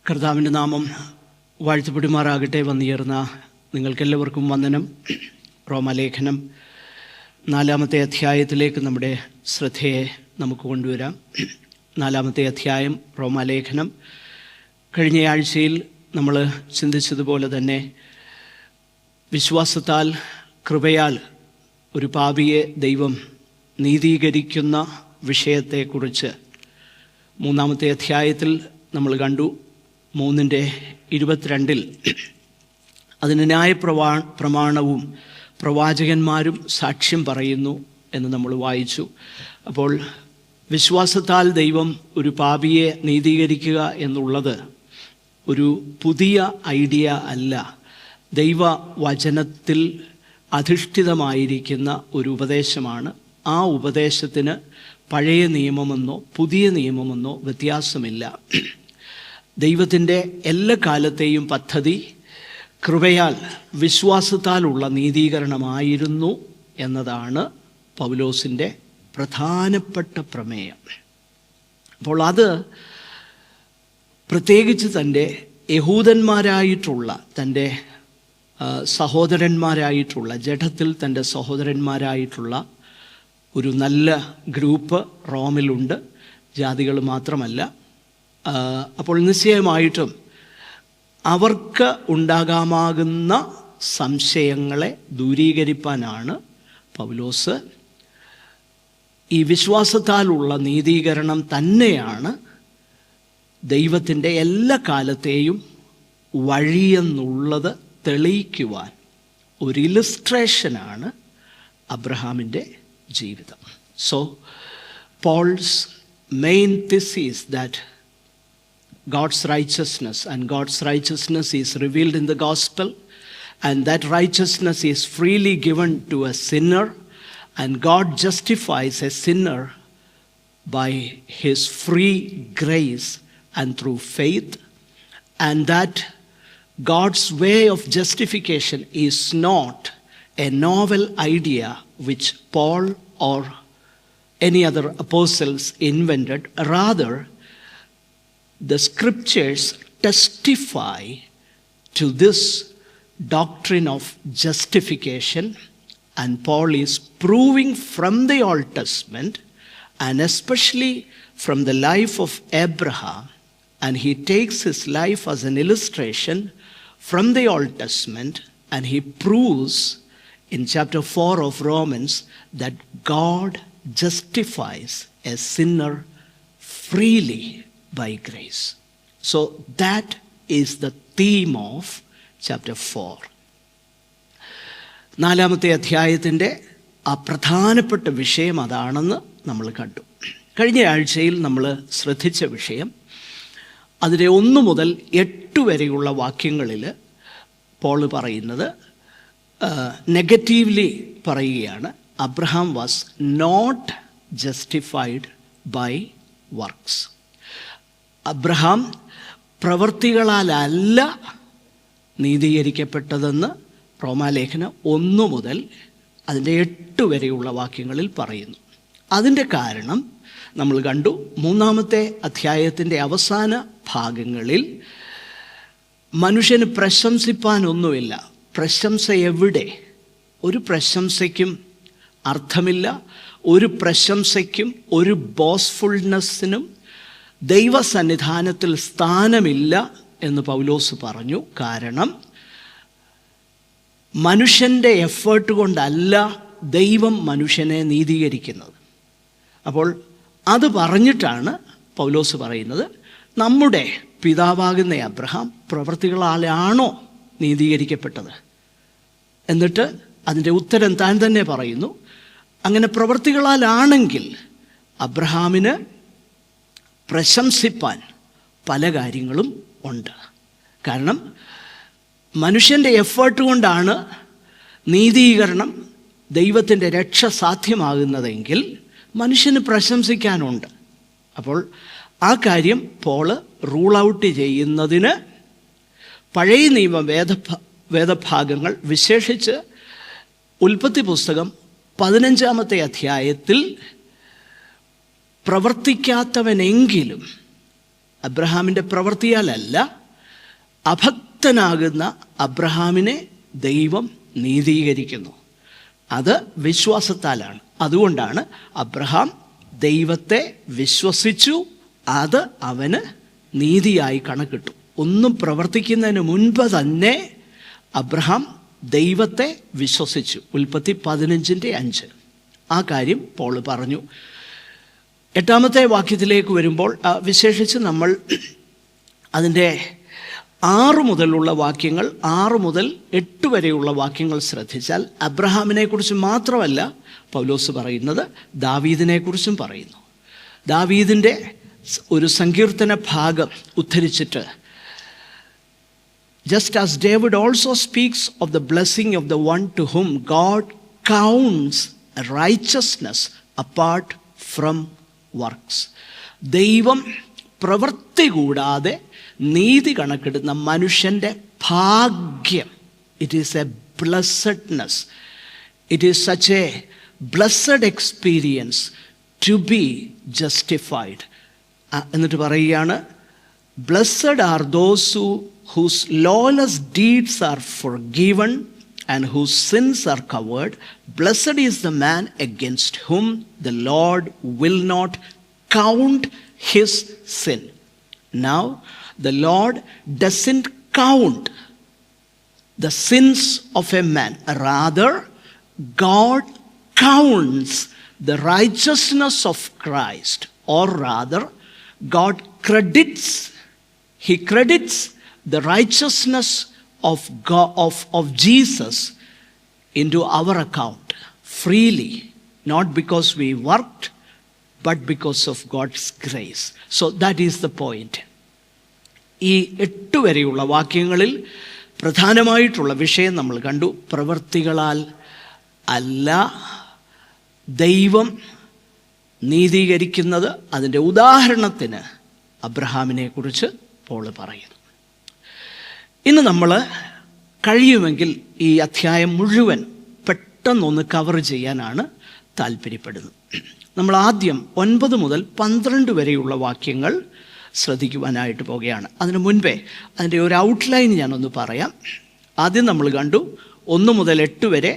കർത്താവിൻ്റെ നാമം വാഴ്ത്തപ്പെടുമാറാകട്ടെ. വന്നുയർന്ന നിങ്ങൾക്കെല്ലാവർക്കും വന്ദനം. റോമാലേഖനം 4-ാമത്തെ അധ്യായത്തിലേക്ക് നമ്മുടെ ശ്രദ്ധയെ നമുക്ക് കൊണ്ടുവരാം. 4-ാമത്തെ അധ്യായം റോമാലേഖനം. കഴിഞ്ഞ ആഴ്ചയിൽ നമ്മൾ ചിന്തിച്ചതുപോലെ തന്നെ വിശ്വാസത്താൽ കൃപയാൽ ഒരു പാപിയെ ദൈവം നീതീകരിക്കുന്ന വിഷയത്തെക്കുറിച്ച് 3-ാമത്തെ അധ്യായത്തിൽ നമ്മൾ കണ്ടു. 3:22 അതിന് ന്യായപ്രമാണവും പ്രവാചകന്മാരും സാക്ഷ്യം പറയുന്നു എന്ന് നമ്മൾ വായിച്ചു. അപ്പോൾ വിശ്വാസത്താൽ ദൈവം ഒരു പാപിയെ നീതീകരിക്കുക എന്നുള്ളത് ഒരു പുതിയ ഐഡിയ അല്ല. ദൈവവചനത്തിൽ അധിഷ്ഠിതമായിരിക്കുന്ന ഒരു ഉപദേശമാണ്. ആ ഉപദേശത്തിന് പഴയ നിയമമെന്നോ പുതിയ നിയമമെന്നോ വ്യത്യാസമില്ല. ദൈവത്തിൻ്റെ എല്ലാ കാലത്തെയും പദ്ധതി കൃപയാൽ വിശ്വാസത്താലുള്ള നീതീകരണമായിരുന്നു എന്നതാണ് പൗലോസിൻ്റെ പ്രധാനപ്പെട്ട പ്രമേയം. അപ്പോൾ അത് പ്രത്യേകിച്ച് തൻ്റെ യഹൂദന്മാരായിട്ടുള്ള തൻ്റെ സഹോദരന്മാരായിട്ടുള്ള ജഡത്തിൽ തൻ്റെ സഹോദരന്മാരായിട്ടുള്ള ഒരു നല്ല ഗ്രൂപ്പ് റോമിലുണ്ട്. ജാതികൾ മാത്രമല്ല. അപ്പോൾ നിശ്ചയമായിട്ടും അവർക്ക് ഉണ്ടാകാമാകുന്ന സംശയങ്ങളെ ദൂരീകരിപ്പാനാണ് പൗലോസ് ഈ വിശ്വാസത്താലുള്ള നീതീകരണം തന്നെയാണ് ദൈവത്തിൻ്റെ എല്ലാ കാലത്തെയും വഴിയെന്നുള്ളത് തെളിയിക്കുവാൻ ഒരു ഇല്ലസ്ട്രേഷനാണ് അബ്രഹാമിൻ്റെ ജീവിതം. So Paul's main thesis that God's righteousness is revealed in the gospel, and that righteousness is freely given to a sinner, and God justifies a sinner by his free grace and through faith, and that God's way of justification is not a novel idea which Paul or any other apostles invented. Rather, the scriptures testify to this doctrine of justification, and Paul is proving from the Old Testament, and especially from the life of Abraham, and he takes his life as an illustration from the Old Testament, and he proves in chapter 4 of Romans that God justifies a sinner freely by grace. So that is the theme of chapter 4. 4-ാമത്തെ അധ്യായത്തിൻ്റെ ആ പ്രധാനപ്പെട്ട വിഷയം അതാണെന്ന് നമ്മൾ കണ്ടു. കഴിഞ്ഞ ആഴ്ചയിൽ നമ്മൾ ശ്രദ്ധിച്ച വിഷയം അതിലെ 1 മുതൽ 8 വരെയുള്ള വാക്യങ്ങളിൽ പോൾ പറയുന്നത് നെഗറ്റീവ്ലി പറയുകയാണ്. Abraham was not justified by works. Abraham പ്രവൃത്തികളാലല്ല നീതീകരിക്കപ്പെട്ടതെന്ന് റോമാലേഖനം 1 മുതൽ അതിൻ്റെ 8 വരെയുള്ള വാക്യങ്ങളിൽ പറയുന്നു. അതിൻ്റെ കാരണം നമ്മൾ കണ്ടു. 3-ാമത്തെ അധ്യായത്തിൻ്റെ അവസാന ഭാഗങ്ങളിൽ മനുഷ്യന് പ്രശംസിപ്പാനൊന്നുമില്ല. പ്രശംസ എവിടെ? ഒരു പ്രശംസയ്ക്കും അർത്ഥമില്ല. ഒരു പ്രശംസയ്ക്കും ഒരു ബോസ്ഫുൾനെസ്സിനും ദൈവസന്നിധാനത്തിൽ സ്ഥാനമില്ല എന്ന് പൗലോസ് പറഞ്ഞു. കാരണം മനുഷ്യൻ്റെ എഫേർട്ട് കൊണ്ടല്ല ദൈവം മനുഷ്യനെ നീതീകരിക്കുന്നത്. അപ്പോൾ അത് പറഞ്ഞിട്ടാണ് പൗലോസ് പറയുന്നത് നമ്മുടെ പിതാവാകുന്ന അബ്രഹാം പ്രവൃത്തികളാലാണോ നീതീകരിക്കപ്പെട്ടത്? എന്നിട്ട് അതിൻ്റെ ഉത്തരം താൻ തന്നെ പറയുന്നു. അങ്ങനെ പ്രവൃത്തികളാലാണെങ്കിൽ അബ്രഹാമിന് പ്രശംസിപ്പാൻ പല കാര്യങ്ങളും ഉണ്ട്. കാരണം മനുഷ്യൻ്റെ എഫേർട്ട് കൊണ്ടാണ് നീതീകരണം, ദൈവത്തിൻ്റെ രക്ഷ സാധ്യമാകുന്നതെങ്കിൽ മനുഷ്യന് പ്രശംസിക്കാനുണ്ട്. അപ്പോൾ ആ കാര്യം പോള് റൂൾ ഔട്ട് ചെയ്യുന്നതിന് പഴയ നിയമ വേദഭാഗങ്ങൾ, വിശേഷിച്ച് ഉൽപ്പത്തി പുസ്തകം 15-ാമത്തെ അധ്യായത്തിൽ പ്രവർത്തിക്കാത്തവനെങ്കിലും അബ്രഹാമിൻ്റെ പ്രവൃത്തിയാലല്ല, അഭക്തനാകുന്ന അബ്രഹാമിനെ ദൈവം നീതീകരിക്കുന്നു. അത് വിശ്വാസത്താലാണ്. അതുകൊണ്ടാണ് അബ്രഹാം ദൈവത്തെ വിശ്വസിച്ചു, അത് അവന് നീതിയായി കണക്കിട്ടു. ഒന്നും പ്രവർത്തിക്കുന്നതിന് മുൻപ് തന്നെ അബ്രഹാം ദൈവത്തെ വിശ്വസിച്ചു. ഉൽപ്പത്തി 15:5 ആ കാര്യം പോൾ പറഞ്ഞു. 8-ാമത്തെ വാക്യത്തിലേക്ക് വരുമ്പോൾ വിശേഷിച്ച് നമ്മൾ അതിൻ്റെ 6 മുതലുള്ള വാക്യങ്ങൾ, 6 മുതൽ 8 വരെയുള്ള വാക്യങ്ങൾ ശ്രദ്ധിച്ചാൽ അബ്രഹാമിനെക്കുറിച്ച് മാത്രമല്ല പൗലോസ് പറയുന്നത്, ദാവീദിനെക്കുറിച്ചും പറയുന്നു. ദാവീദിൻ്റെ ഒരു സങ്കീർത്തന ഭാഗം ഉദ്ധരിച്ചിട്ട്, just as David also speaks of the blessing of the one to whom God counts righteousness apart from works. ദൈവം പ്രവൃത്തി കൂടാതെ നീതി കണക്കിടുന്ന മനുഷ്യൻ്റെ ഭാഗ്യം. It is a blessedness. It is such a blessed experience to be justified. എന്നിട്ട് പറയുകയാണ്, blessed are those whose lawless deeds are forgiven and whose sins are covered. Blessed is the man against whom the Lord will not count his sin. Now, the Lord doesn't count the sins of a man. Rather, God counts the righteousness of Christ. Or rather, God credits the righteousness of God, of Jesus into our account freely, not because we worked, but because of God's grace. So that is the point. ഈ 8 വരെയുള്ള വാക്യങ്ങളിൽ പ്രധാനമായിട്ടുള്ള വിഷയം നമ്മൾ കണ്ടു. പ്രവൃത്തികളാൽ അല്ല ദൈവം നീതീകരിക്കുന്നത്. അതിൻ്റെ ഉദാഹരണത്തിന് അബ്രഹാമിനെ കുറിച്ച് പോൾ പറയുന്നു. ഇന്ന് നമ്മൾ കഴിയുമെങ്കിൽ ഈ അധ്യായം മുഴുവൻ പെട്ടെന്നൊന്ന് കവർ ചെയ്യാനാണ് താല്പര്യപ്പെടുന്നത്. നമ്മൾ ആദ്യം 9 മുതൽ 12 വരെയുള്ള വാക്യങ്ങൾ ശ്രദ്ധിക്കുവാനായിട്ട് പോവുകയാണ്. അതിനു മുൻപേ അതിൻ്റെ ഒരു ഔട്ട്ലൈൻ ഞാനൊന്ന് പറയാം. ആദ്യം നമ്മൾ കണ്ടു 1 മുതൽ 8 വരെ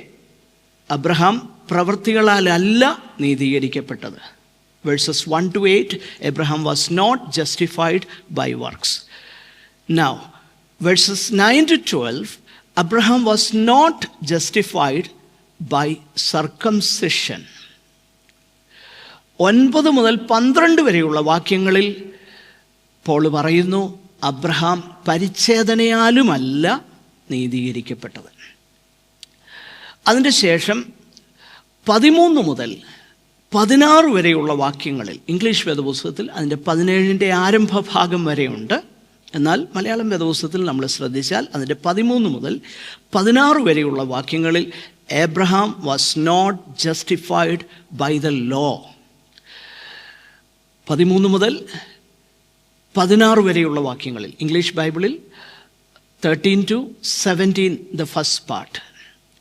അബ്രഹാം പ്രവൃത്തികളാലല്ല നീതീകരിക്കപ്പെട്ടത്. Verses 1 to 8, Abraham was not justified by works. Now, verses 9 to 12, Abraham was not justified by circumcision. 9 മുതൽ 12 വരെയുള്ള വാക്യങ്ങളിൽ പോൾ പറയുന്നു, അബ്രഹാം പരിച്ഛേദനയാലുമല്ല നീതീകരിക്കപ്പെട്ടത്. അതിൻ്റെ ശേഷം 13 മുതൽ 16 വരെയുള്ള വാക്യങ്ങളിൽ, ഇംഗ്ലീഷ് വേദപുസ്തകത്തിൽ അതിൻ്റെ 17ൻ്റെ ആരംഭ ഭാഗം വരെയുണ്ട്. എന്നാൽ മലയാളം വേദപുസ്തകത്തിൽ നമ്മൾ ശ്രദ്ധിച്ചാൽ അതിൻ്റെ 13 മുതൽ 16 വരെയുള്ള വാക്യങ്ങളിൽ Abraham was not justified by the law. 13 മുതൽ 16 വരെയുള്ള വാക്യങ്ങളിൽ ഇംഗ്ലീഷ് ബൈബിളിൽ 13 to 17, the first part,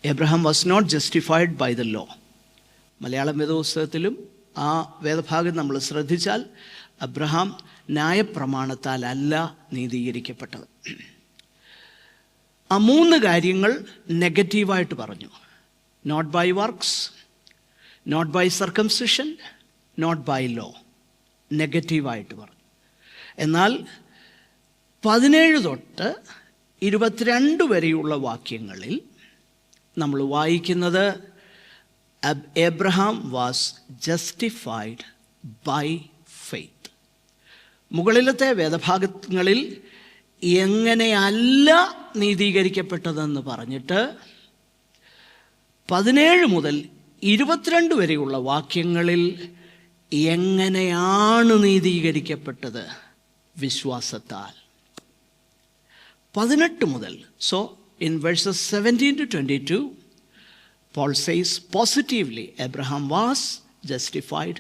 Abraham was not justified by the law. Malayalam വേദപുസ്തകത്തിലും ആ വേദഭാഗം നമ്മൾ ശ്രദ്ധിച്ചാൽ അബ്രഹാം ന്യായപ്രമാണത്താൽ അല്ല നീതീകരിക്കപ്പെട്ടത്. ആ 3 കാര്യങ്ങൾ നെഗറ്റീവായിട്ട് പറഞ്ഞു. Not by works, not by circumcision, not by law. നെഗറ്റീവായിട്ട് പറഞ്ഞു. എന്നാൽ 17 തൊട്ട് 22 വരെയുള്ള വാക്യങ്ങളിൽ നമ്മൾ വായിക്കുന്നത് Abraham was justified by faith. മുകളിലത്തെ വേദഭാഗങ്ങളിൽ എങ്ങനെയല്ല നീതീകരിക്കപ്പെട്ടതെന്ന് പറഞ്ഞിട്ട് 17 മുതൽ 22 വരെയുള്ള വാക്യങ്ങളിൽ എങ്ങനെയാണ് നീതീകരിക്കപ്പെട്ടത്? വിശ്വാസത്താൽ. 18 മുതൽ, so in verses 17 to 22, Paul says positively Abraham was justified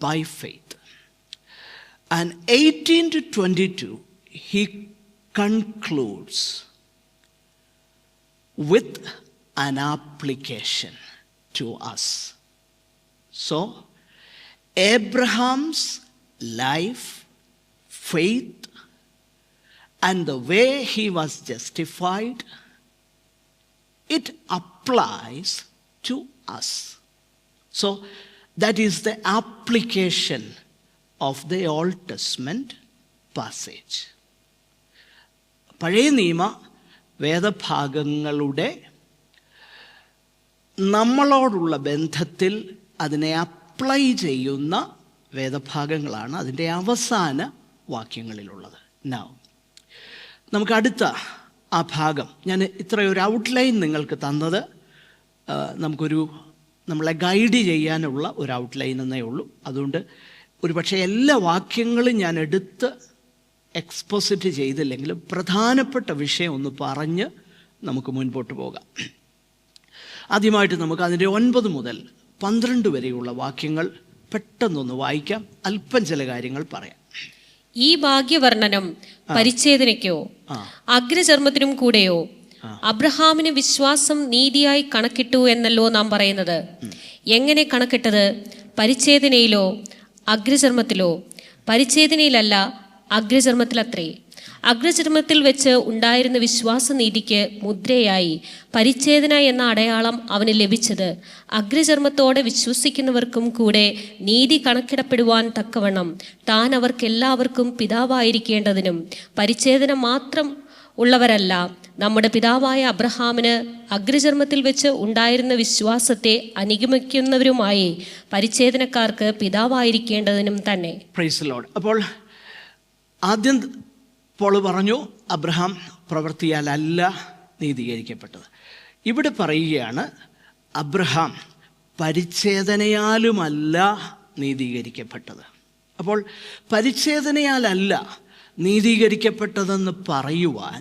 by faith. And 18 to 22, he concludes with an application to us. So, Abraham's life, faith and the way he was justified, it applies to us. So that is the application of the Old Testament passage. പഴയ നിയമ വേദഭാഗങ്ങളുടെ നമ്മളോടുള്ള ബന്ധത്തിൽ അതിനെ apply ചെയ്യുന്ന വേദഭാഗങ്ങളാണ് അതിൻ്റെ അവസാന വാക്യങ്ങളിലുള്ളത്. Now, നമുക്ക് അടുത്ത ആ ഭാഗം, ഞാൻ ഇത്രയൊരു ഔട്ട്ലൈൻ നിങ്ങൾക്ക് തന്നത് നമ്മളെ ഗൈഡ് ചെയ്യാനുള്ള ഒരു ഔട്ട്ലൈൻ എന്നേ ഉള്ളൂ. അതുകൊണ്ട് ഒരു പക്ഷേ എല്ലാ വാക്യങ്ങളും ഞാൻ എടുത്ത് എക്സ്പോസിറ്റ് ചെയ്തില്ലെങ്കിലും പ്രധാനപ്പെട്ട വിഷയം ഒന്ന് പറഞ്ഞ് നമുക്ക് മുൻപോട്ട് പോകാം. ആദ്യമായിട്ട് നമുക്ക് അതിൻ്റെ 9 മുതൽ 12 വരെയുള്ള വാക്യങ്ങൾ പെട്ടെന്നൊന്ന് വായിക്കാം. അല്പം ചില കാര്യങ്ങൾ പറയാം. ഈ ഭാഗ്യവർണ്ണനം പരിച്ഛേദനയ്ക്കോ അഗ്രചർമ്മത്തിനും കൂടെയോ അബ്രഹാമിന് വിശ്വാസം നീതിയായി കണക്കിട്ടു എന്നല്ലോ നാം പറയുന്നത്. എങ്ങനെ കണക്കിട്ടത്? പരിച്ഛേദനയിലോ അഗ്രചർമ്മത്തിലോ? പരിച്ഛേദനയിലല്ല, അഗ്രചർമ്മത്തിലത്രേ. അഗ്രചർമ്മത്തിൽ വെച്ച് ഉണ്ടായിരുന്ന വിശ്വാസനീതിക്ക് മുദ്രയായി പരിച്ഛേദന എന്ന അടയാളം അവന് ലഭിച്ചത് അഗ്രചർമ്മത്തോടെ വിശ്വസിക്കുന്നവർക്കും കൂടെ നീതി കണക്കിടപ്പെടുവാൻ തക്കവണ്ണം താൻ അവർക്കെല്ലാവർക്കും പിതാവായിരിക്കേണ്ടതിനും പരിച്ഛേദന മാത്രം ഉള്ളവരല്ല, നമ്മുടെ പിതാവായ അബ്രഹാമിന് അഗ്രചർമ്മത്തിൽ വെച്ച് ഉണ്ടായിരുന്ന വിശ്വാസത്തെ അനുഗമിക്കുന്നവരുമായി പരിച്ഛേദനക്കാർക്ക് പിതാവായിരിക്കേണ്ടതിനും തന്നെ. Praise the Lord. അപ്പോൾ ആദ്യം പോൾ പറഞ്ഞു അബ്രഹാം പ്രവൃത്തിയാലല്ല നീതീകരിക്കപ്പെട്ടത്. ഇവിടെ പറയുകയാണ് അബ്രഹാം പരിച്ഛേദനയാലുമല്ല നീതീകരിക്കപ്പെട്ടത്. അപ്പോൾ പരിച്ഛേദനയാലല്ല നീതീകരിക്കപ്പെട്ടതെന്ന് പറയുവാൻ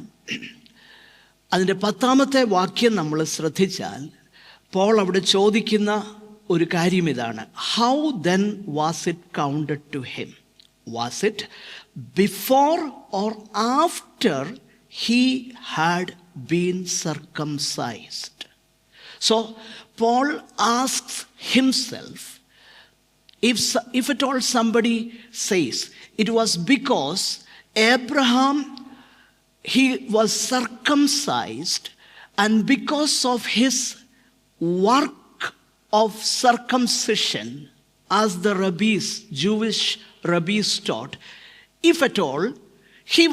അതിൻ്റെ 10ാമത്തെ വാക്യം നമ്മൾ ശ്രദ്ധിച്ചാൽ പോൾ അവിടെ ചോദിക്കുന്ന ഒരു കാര്യം ഇതാണ്: how then was it counted to him? Was it before or after he had been circumcised? So Paul asks himself, if at all somebody says it was because Abraham, he was circumcised, and because of his work of circumcision, as the rabbis, Jewish rabbis taught, if at all he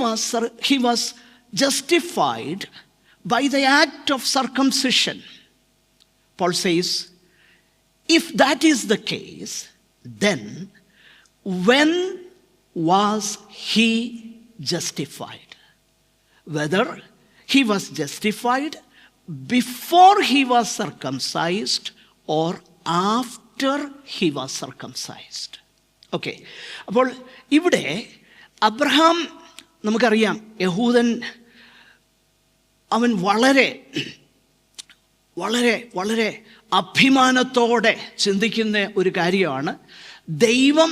was justified by the act of circumcision. Paul says, if that is the case, then when was he justified? Whether he was justified before he was circumcised or after he was circumcised. Okay, അപ്പോൾ ഇവിടെ Abraham, നമുക്കറിയാം യഹൂദൻ, അവൻ വളരെ വളരെ വളരെ അഭിമാനത്തോടെ ചിന്തിക്കുന്ന ഒരു കാര്യമാണ് ദൈവം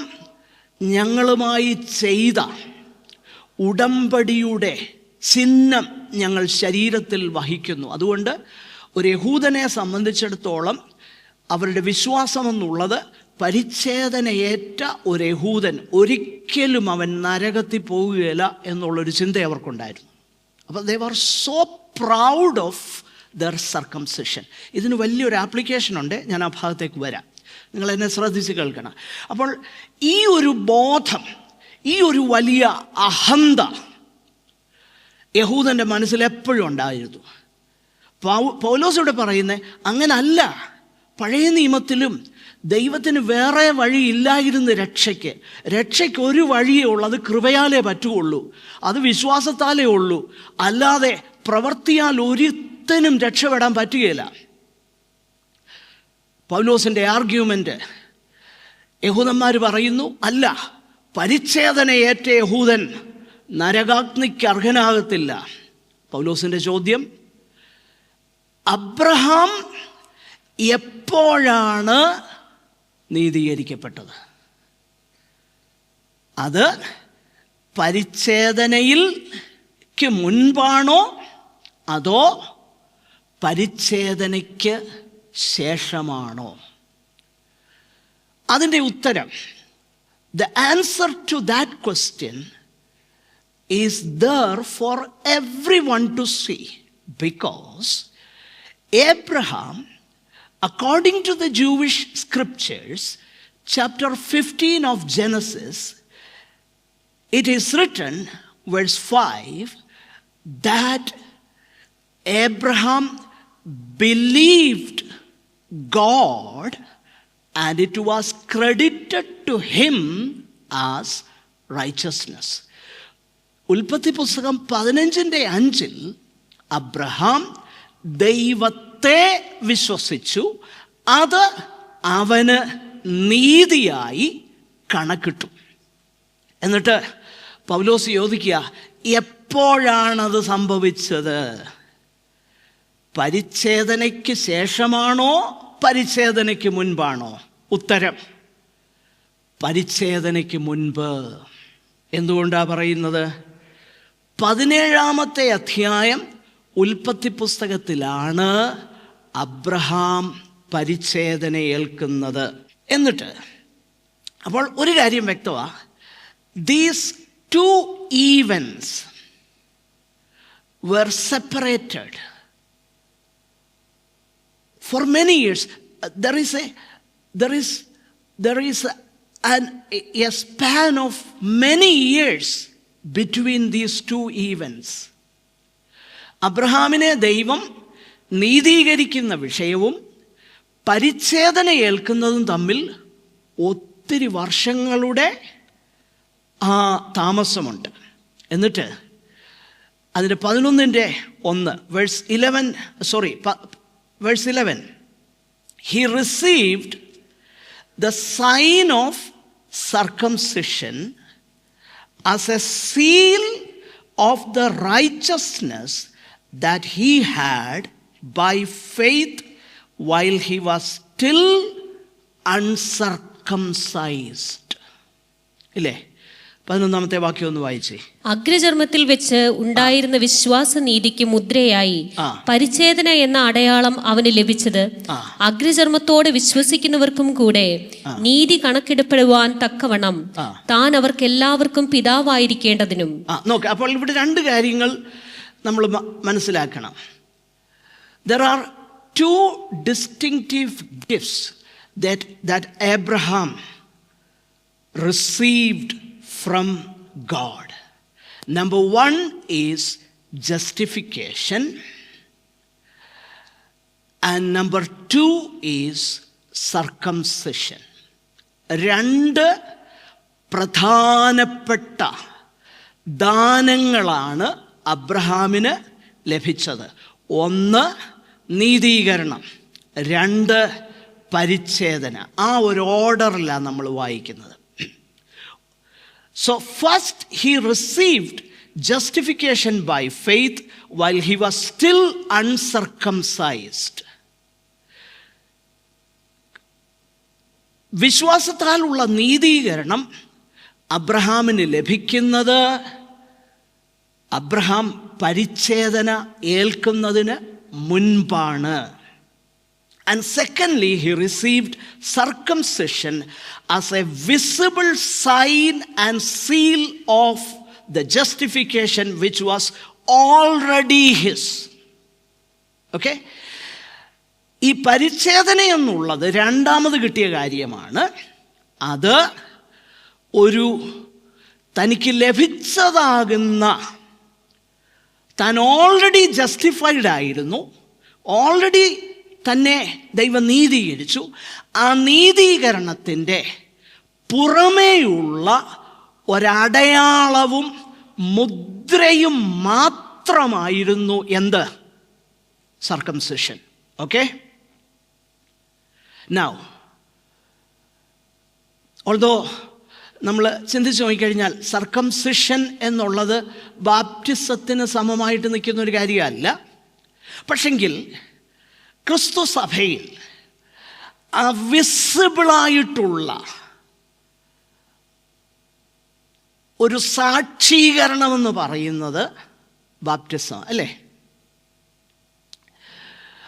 ഞങ്ങളുമായി ചെയ്ത ഉടമ്പടിയുടെ ചിഹ്നം ഞങ്ങൾ ശരീരത്തിൽ വഹിക്കുന്നു. അതുകൊണ്ട് ഒരു യഹൂദനെ സംബന്ധിച്ചിടത്തോളം അവരുടെ വിശ്വാസമെന്നുള്ളത് പരിച്ഛേദനയേറ്റ ഒരു യഹൂദൻ ഒരിക്കലും അവൻ നരകത്തിൽ പോവുകയില്ല എന്നുള്ളൊരു ചിന്ത അവർക്കുണ്ടായിരുന്നു. അപ്പോൾ they were so proud of their circumcision. ഇതിന് വലിയൊരു ആപ്ലിക്കേഷൻ ഉണ്ട്, ഞാൻ ആ ഭാഗത്തേക്ക് വരാം, നിങ്ങൾ എന്നെ ശ്രദ്ധിച്ച് കേൾക്കണം. അപ്പോൾ ഈ ഒരു ബോധം, ഈ ഒരു വലിയ അഹന്ത യഹൂദൻ്റെ മനസ്സിൽ എപ്പോഴും ഉണ്ടായിരുന്നു. പൗലോസ് ഇവിടെ പറയുന്നത് അങ്ങനല്ല. പഴയ നിയമത്തിലും ദൈവത്തിന് വേറെ വഴിയില്ലായിരുന്നു രക്ഷയ്ക്ക് ഒരു വഴിയേ ഉള്ളൂ, അത് കൃപയാലേ പറ്റുകയുള്ളൂ, അത് വിശ്വാസത്താലേ ഉള്ളൂ, അല്ലാതെ പ്രവർത്തിയാൽ ഒരുത്തനും രക്ഷപ്പെടാൻ പറ്റുകയില്ല. പൗലോസിൻ്റെ ആർഗ്യുമെൻ്റ്, യഹൂദന്മാർ പറയുന്നു അല്ല, പരിച്ഛേദനയേറ്റ യഹൂദൻ നരകാഗ്നിക്ക് അർഹനാകത്തില്ല. പൗലോസിൻ്റെ ചോദ്യം, അബ്രഹാം എപ്പോഴാണ് നീതീകരിക്കപ്പെട്ടത്? അത് പരിച്ഛേദനയ്ക്ക് മുൻപാണോ അതോ പരിച്ഛേദനയ്ക്ക് ശേഷമാണോ? അതിൻ്റെ ഉത്തരം, the answer to that question is there for everyone to see, because Abraham, according to the Jewish scriptures, chapter 15 of Genesis, it is written, verse 5, that Abraham believed God and it was credited to him as righteousness. ഉൽപ്പത്തി പുസ്തകം 15:5 Abraham ദൈവത്തെ വിശ്വസിച്ചു, അത് അവന് നീതിയായി കണക്കിട്ടു. എന്നിട്ട് പൗലോസ് ചോദിക്കുക, എപ്പോഴാണത് സംഭവിച്ചത്? പരിച്ഛേദനയ്ക്ക് ശേഷമാണോ പരിച്ഛേദനയ്ക്ക് മുൻപാണോ? ഉത്തരം, പരിച്ഛേദനയ്ക്ക് മുൻപ്. എന്തുകൊണ്ടാണ് പറയുന്നത്? 17-ാമത്തെ അധ്യായം ഉൽപ്പത്തി പുസ്തകത്തിലാണ് അബ്രഹാം പരിച്ഛേദന ഏൽക്കുന്നത്. എന്നിട്ട് അപ്പോൾ ഒരു കാര്യം വ്യക്തമാണ്, these 2 events were separated for many years. There is a span of many years between these 2 events. അബ്രഹാമിനെ ദൈവം നീതീകരിക്കുന്ന വിഷയവും പരിച്ഛേദന ഏൽക്കുന്നതും തമ്മിൽ ഒത്തിരി വർഷങ്ങളുടെ താമസമുണ്ട്. എന്നിട്ട് അതിൻ്റെ 11:1 verse 11, he received the sign of circumcision as a seal of the righteousness that he had by faith while he was still uncircumcised. ഇല്ലേ? 11-ാമത്തെ വാക്യം ഒന്ന് വായിച്ചേ. അഗ്രചർമ്മത്തിൽ വെച്ച് ഉണ്ടായിരുന്ന വിശ്വാസനീതിക്ക് മുദ്രയായി പരിച്ഛേദന എന്ന അടയാളം അവന് ലഭിച്ചത് അഗ്രചർമ്മത്തോടെ വിശ്വസിക്കുന്നവർക്കും കൂടെ നീതി കണക്കിടപ്പെടുവാൻ തക്കവണ്ണം താൻ അവർക്ക് എല്ലാവർക്കും പിതാവായിരിക്കേണ്ടതിനും. നോക്ക്, അപ്പോൾ ഇവിടെ 2 കാര്യങ്ങൾ നമ്മൾ മനസ്സിലാക്കണം. There are 2 distinctive gifts that Abraham received from God. Number 1 is justification, and number 2 is circumcision. 2 പ്രധാനപ്പെട്ട ദാനങ്ങളാണ് അബ്രഹാമിന് ലഭിച്ചത്. 1 നീതീകരണം, 2 പരിച്ഛേദന. ആ ഒരു ഓർഡറിലാണ് നമ്മൾ വായിക്കുന്നത്. So first he received justification by faith while he was still uncircumcised. വിശ്വാസത്താലുള്ള നീതീകരണം അബ്രഹാമിന് ലഭിക്കുന്നത് അബ്രഹാം പരിച്ഛേദന ഏൽക്കുന്നതിന് മുൻപാണ്. And secondly, he received circumcision as a visible sign and seal of the justification which was already his. Okay? ഈ പരിച്ഛേദന എന്നുള്ളത് 2ാമത് കിട്ടിയ കാര്യമാണ്. അത് ഒരു തനിക്ക് ലഭിച്ചതാകുന്ന, താൻ ഓൾറെഡി ജസ്റ്റിഫൈഡ് ആയിരുന്നു, ഓൾറെഡി തന്നെ ദൈവം നീതീകരിച്ചു. ആ നീതീകരണത്തിൻ്റെ പുറമേയുള്ള ഒരടയാളവും മുദ്രയും മാത്രമായിരുന്നു എന്ത്? സർക്കംസിഷൻ. ഓക്കെ? നൗ ഓൾദോ നമ്മൾ ചിന്തിച്ച് നോക്കിക്കഴിഞ്ഞാൽ സർക്കംസിഷൻ എന്നുള്ളത് ബാപ്റ്റിസത്തിന് സമമായിട്ട് നിൽക്കുന്ന ഒരു കാര്യമല്ല. പക്ഷെങ്കിൽ ക്രിസ്തു സഭയിൽ വിസിബിളായിട്ടുള്ള ഒരു സാക്ഷീകരണമെന്ന് പറയുന്നത് ബാപ്റ്റിസം അല്ലേ?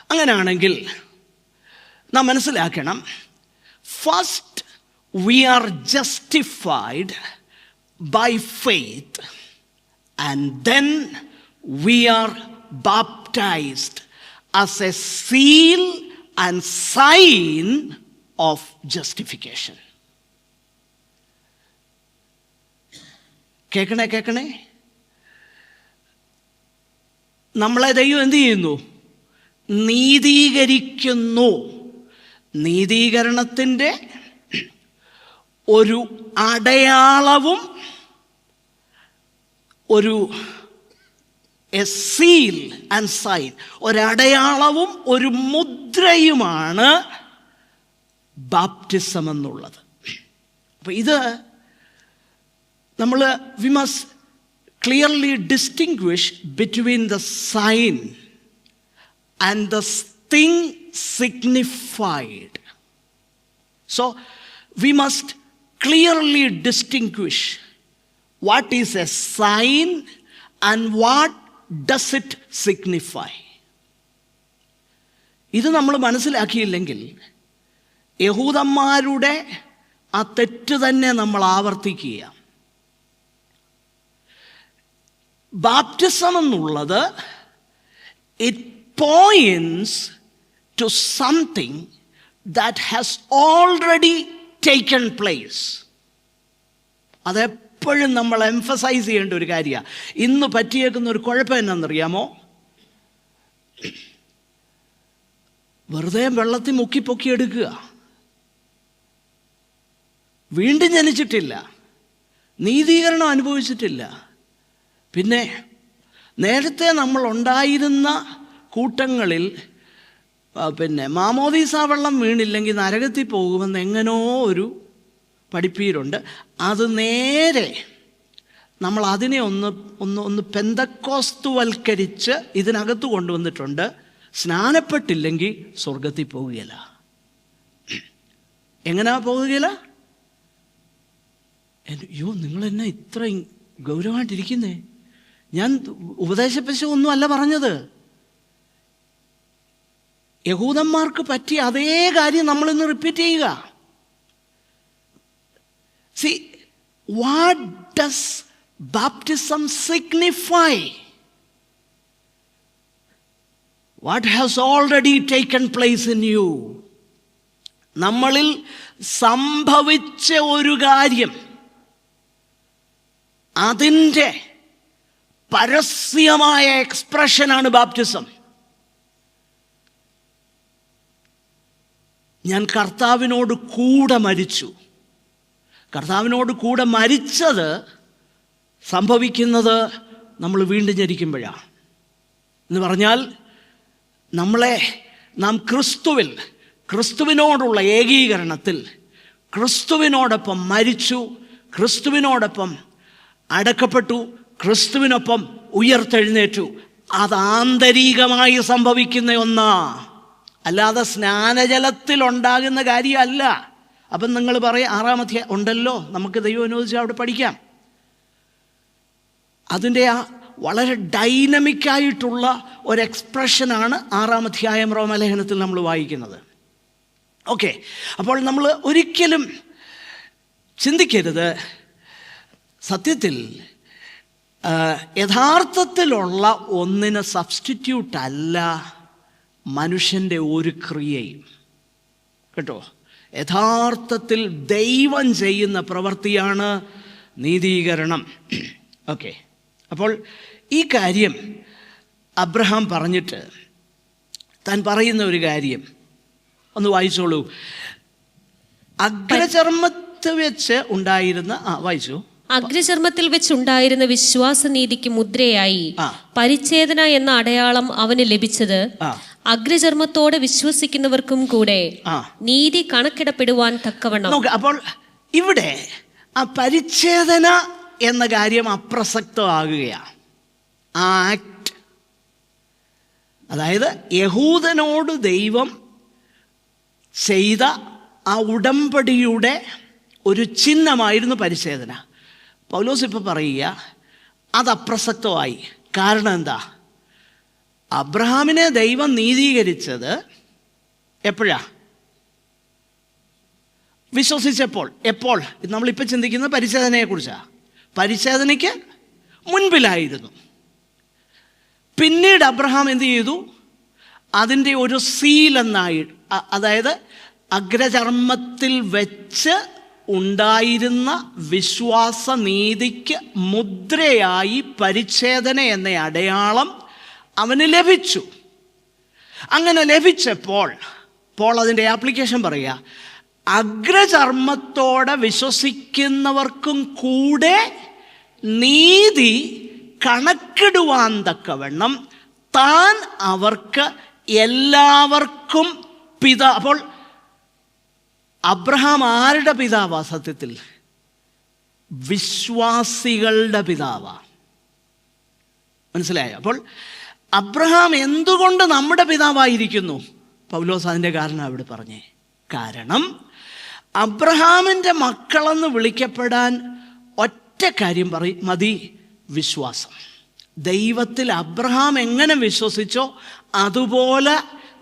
അങ്ങനെയാണെങ്കിൽ നാം മനസ്സിലാക്കണം, first we are justified by faith and then we are baptized as a seal and sign of justification. കേൾക്കണേ, നമ്മളെ ദൈവം എന്ത് ചെയ്യുന്നു? നീതീകരിക്കുന്നു. നീതീകരണത്തിൻ്റെ ഒരു അടയാളവും ഒരു എ സീൽ ആൻഡ് സൈൻ, ഒരടയാളവും ഒരു മുദ്രയുമാണ് ബാപ്റ്റിസം എന്നുള്ളത്. അപ്പോൾ ഇത് we must clearly distinguish between the sign and the thing signified. So we must clearly distinguish what is a sign and what does it signify. ഇത് നമ്മൾ മനസ്സിലാക്കിയില്ലെങ്കിൽ യഹൂദന്മാരുടെ ആ തെറ്റ് തന്നെ നമ്മൾ ആവർത്തിക്കുക. ബാപ്റ്റിസം എന്നുള്ളത് it points to something that has already taken place. അതെപ്പോഴും നമ്മൾ എംഫസൈസ് ചെയ്യേണ്ട ഒരു കാര്യമാണ്. ഇന്ന് പറ്റിയേക്കുന്ന ഒരു കുഴപ്പം എന്നാണെന്നറിയാമോ? വെറുതെ വെള്ളത്തിൽ മുക്കിപ്പൊക്കി എടുക്കുക. വീണ്ടും ജനിച്ചിട്ടില്ല, നീതീകരണം അനുഭവിച്ചിട്ടില്ല. പിന്നെ നേരത്തെ നമ്മൾ ഉണ്ടായിരുന്ന കൂട്ടങ്ങളിൽ പിന്നെ മാമോദീസ വെള്ളം വീണില്ലെങ്കിൽ നരകത്തിൽ പോകുമെന്ന് എങ്ങനോ ഒരു പഠിപ്പീരുണ്ട്. അത് നേരെ നമ്മൾ അതിനെ ഒന്ന് പെന്തക്കോസ്തുവൽക്കരിച്ച് ഇതിനകത്ത് കൊണ്ടുവന്നിട്ടുണ്ട്. സ്നാനപ്പെട്ടില്ലെങ്കിൽ സ്വർഗത്തിൽ പോവുകയില്ല. എങ്ങനെയാ പോവുകയില്ല? അയ്യോ, നിങ്ങളെന്നാ ഇത്ര ഗൗരവമായിട്ടിരിക്കുന്നേ? ഞാൻ ഉപദേശപ്പിച്ച ഒന്നും അല്ല പറഞ്ഞത്. യഹൂദന്മാർക്ക് പറ്റിയ അതേ കാര്യം നമ്മളിന്ന് റിപ്പീറ്റ് ചെയ്യുക. See, what does baptism signify? What has already taken place in you? നമ്മളിൽ സംഭവിച്ച ഒരു കാര്യം, അതിൻ്റെ പരസ്യമായ എക്സ്പ്രഷനാണ് ബാപ്റ്റിസം. ഞാൻ കർത്താവിനോട് കൂടെ മരിച്ചു. കർത്താവിനോട് കൂടെ മരിച്ചത് സംഭവിക്കുന്നത് നമ്മൾ വീണ്ടും ജനിക്കുമ്പോഴാണ്. എന്ന് പറഞ്ഞാൽ നാം ക്രിസ്തുവിനോടുള്ള ഏകീകരണത്തിൽ ക്രിസ്തുവിനോടൊപ്പം മരിച്ചു, ക്രിസ്തുവിനോടൊപ്പം അടക്കപ്പെട്ടു, ക്രിസ്തുവിനൊപ്പം ഉയർത്തെഴുന്നേറ്റു. അത് ആന്തരികമായി സംഭവിക്കുന്ന ഒന്നാ, അല്ലാതെ സ്നാനജലത്തിൽ ഉണ്ടാകുന്ന കാര്യമല്ല. അപ്പം നിങ്ങൾ പറയും 6-ാം അധ്യായം ഉണ്ടല്ലോ, നമുക്ക് ദൈവം അനുവദിച്ചാൽ അവിടെ പഠിക്കാം. അതിൻ്റെ ആ വളരെ ഡൈനമിക്കായിട്ടുള്ള ഒരു എക്സ്പ്രഷനാണ് 6-ാം അധ്യായം റോമലേഖനത്തിൽ നമ്മൾ വായിക്കുന്നത്. ഓക്കെ, അപ്പോൾ നമ്മൾ ഒരിക്കലും ചിന്തിക്കരുത്, സത്യത്തിൽ യഥാർത്ഥത്തിലുള്ള ഒന്നിന് സബ്സ്റ്റിറ്റ്യൂട്ട് അല്ല മനുഷ്യൻ്റെ ഒരു ക്രിയയും, കേട്ടോ. യഥാർത്ഥത്തിൽ ദൈവം ചെയ്യുന്ന പ്രവൃത്തിയാണ് നീതീകരണം. ഓക്കെ, അപ്പോൾ ഈ കാര്യം അബ്രഹാം പറഞ്ഞിട്ട് താൻ പറയുന്ന ഒരു കാര്യം ഒന്ന് വായിച്ചോളൂ. അഗ്രചർമ്മത്തിൽ വെച്ച് ഉണ്ടായിരുന്ന വായിച്ചു. അഗ്രചർമ്മത്തിൽ വെച്ചുണ്ടായിരുന്ന വിശ്വാസനീതിക്ക് മുദ്രയായി പരിച്ഛേദന എന്ന അടയാളം അവന് ലഭിച്ചത് അഗ്രചർമ്മത്തോടെ വിശ്വസിക്കുന്നവർക്കും കൂടെ നീതി കണക്കിടപ്പെടുവാൻ തക്കവണ്ണം. അപ്പോൾ ഇവിടെ ആ പരിച്ഛേദന എന്ന കാര്യം അപ്രസക്തമാകുകയാണ്. ആ ആക്ട്, അതായത് യഹൂദനോട് ദൈവം ചെയ്ത ആ ഉടമ്പടിയുടെ ഒരു ചിഹ്നമായിരുന്നു പരിച്ഛേദന. പൗലോസ് ഇപ്പോൾ പറയുക അത് അപ്രസക്തമായി. കാരണം എന്താ? അബ്രഹാമിനെ ദൈവം നീതീകരിച്ചത് എപ്പോഴാ? വിശ്വസിച്ചപ്പോൾ. എപ്പോൾ? നമ്മളിപ്പോൾ ചിന്തിക്കുന്നത് പരിച്ഛേദനയെക്കുറിച്ചാണ്. പരിച്ഛേദനയ്ക്ക് മുൻപിലായിരുന്നു. പിന്നീട് അബ്രഹാം എന്ത് ചെയ്തു? അതിൻ്റെ ഒരു സീലെന്നായി, അതായത് അഗ്രചർമ്മത്തിൽ വെച്ച് ഉണ്ടായിരുന്ന വിശ്വാസനീതിക്ക് മുദ്രയായി പരിച്ഛേദന എന്ന അടയാളം അവന് ലഭിച്ചു. അങ്ങനെ ലഭിച്ചപ്പോൾ അതിൻ്റെ ആപ്ലിക്കേഷൻ പറയുക, അഗ്രചർമ്മത്തോടെ വിശ്വസിക്കുന്നവർക്കും കൂടെ നീതി കണക്കിടുവാൻ തക്കവണ്ണം താൻ അവർക്ക് എല്ലാവർക്കും അപ്പോൾ അബ്രഹാം ആരുടെ പിതാവാ? സത്യത്തിൽ വിശ്വാസികളുടെ പിതാവാ. മനസ്സിലായോ? അപ്പോൾ അബ്രഹാം എന്തുകൊണ്ട് നമ്മുടെ പിതാവായിരിക്കുന്നു? പൗലോസ് അതിൻ്റെ കാരണം അവിടെ പറഞ്ഞേ. കാരണം അബ്രഹാമിൻ്റെ മക്കളെന്ന് വിളിക്കപ്പെടാൻ ഒറ്റ കാര്യം മതി, വിശ്വാസം. ദൈവത്തിൽ അബ്രഹാം എങ്ങനെ വിശ്വസിച്ചോ അതുപോലെ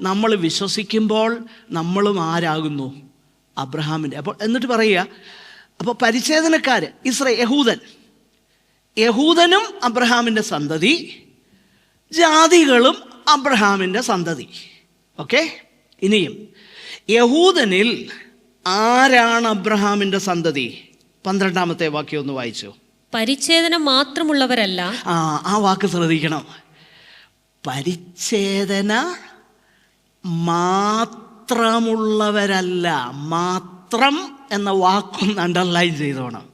നമ്മൾ വിശ്വസിക്കുമ്പോൾ നമ്മളും ആരാകുന്നു? അബ്രഹാമിൻ്റെ. അപ്പോൾ എന്നിട്ട് പറയുക, അപ്പോൾ പരിച്ഛേദനക്കാർ യഹൂദനും അബ്രഹാമിൻ്റെ സന്തതി, ജാതികളും അബ്രഹാമിൻ്റെ സന്തതി. ഓക്കെ, ഇനിയും യഹൂദനിൽ ആരാണ് അബ്രഹാമിൻ്റെ സന്തതി? 12-ാമത്തെ വാക്യം ഒന്ന് വായിച്ചു. പരിച്ഛേദന മാത്രമുള്ളവരല്ല. ആ വാക്ക് ശ്രദ്ധിക്കണം. പരിച്ഛേദന മാത്രമുള്ളവരല്ല. മാത്രം എന്ന വാക്കൊന്ന് അണ്ടർലൈൻ ചെയ്തോണം.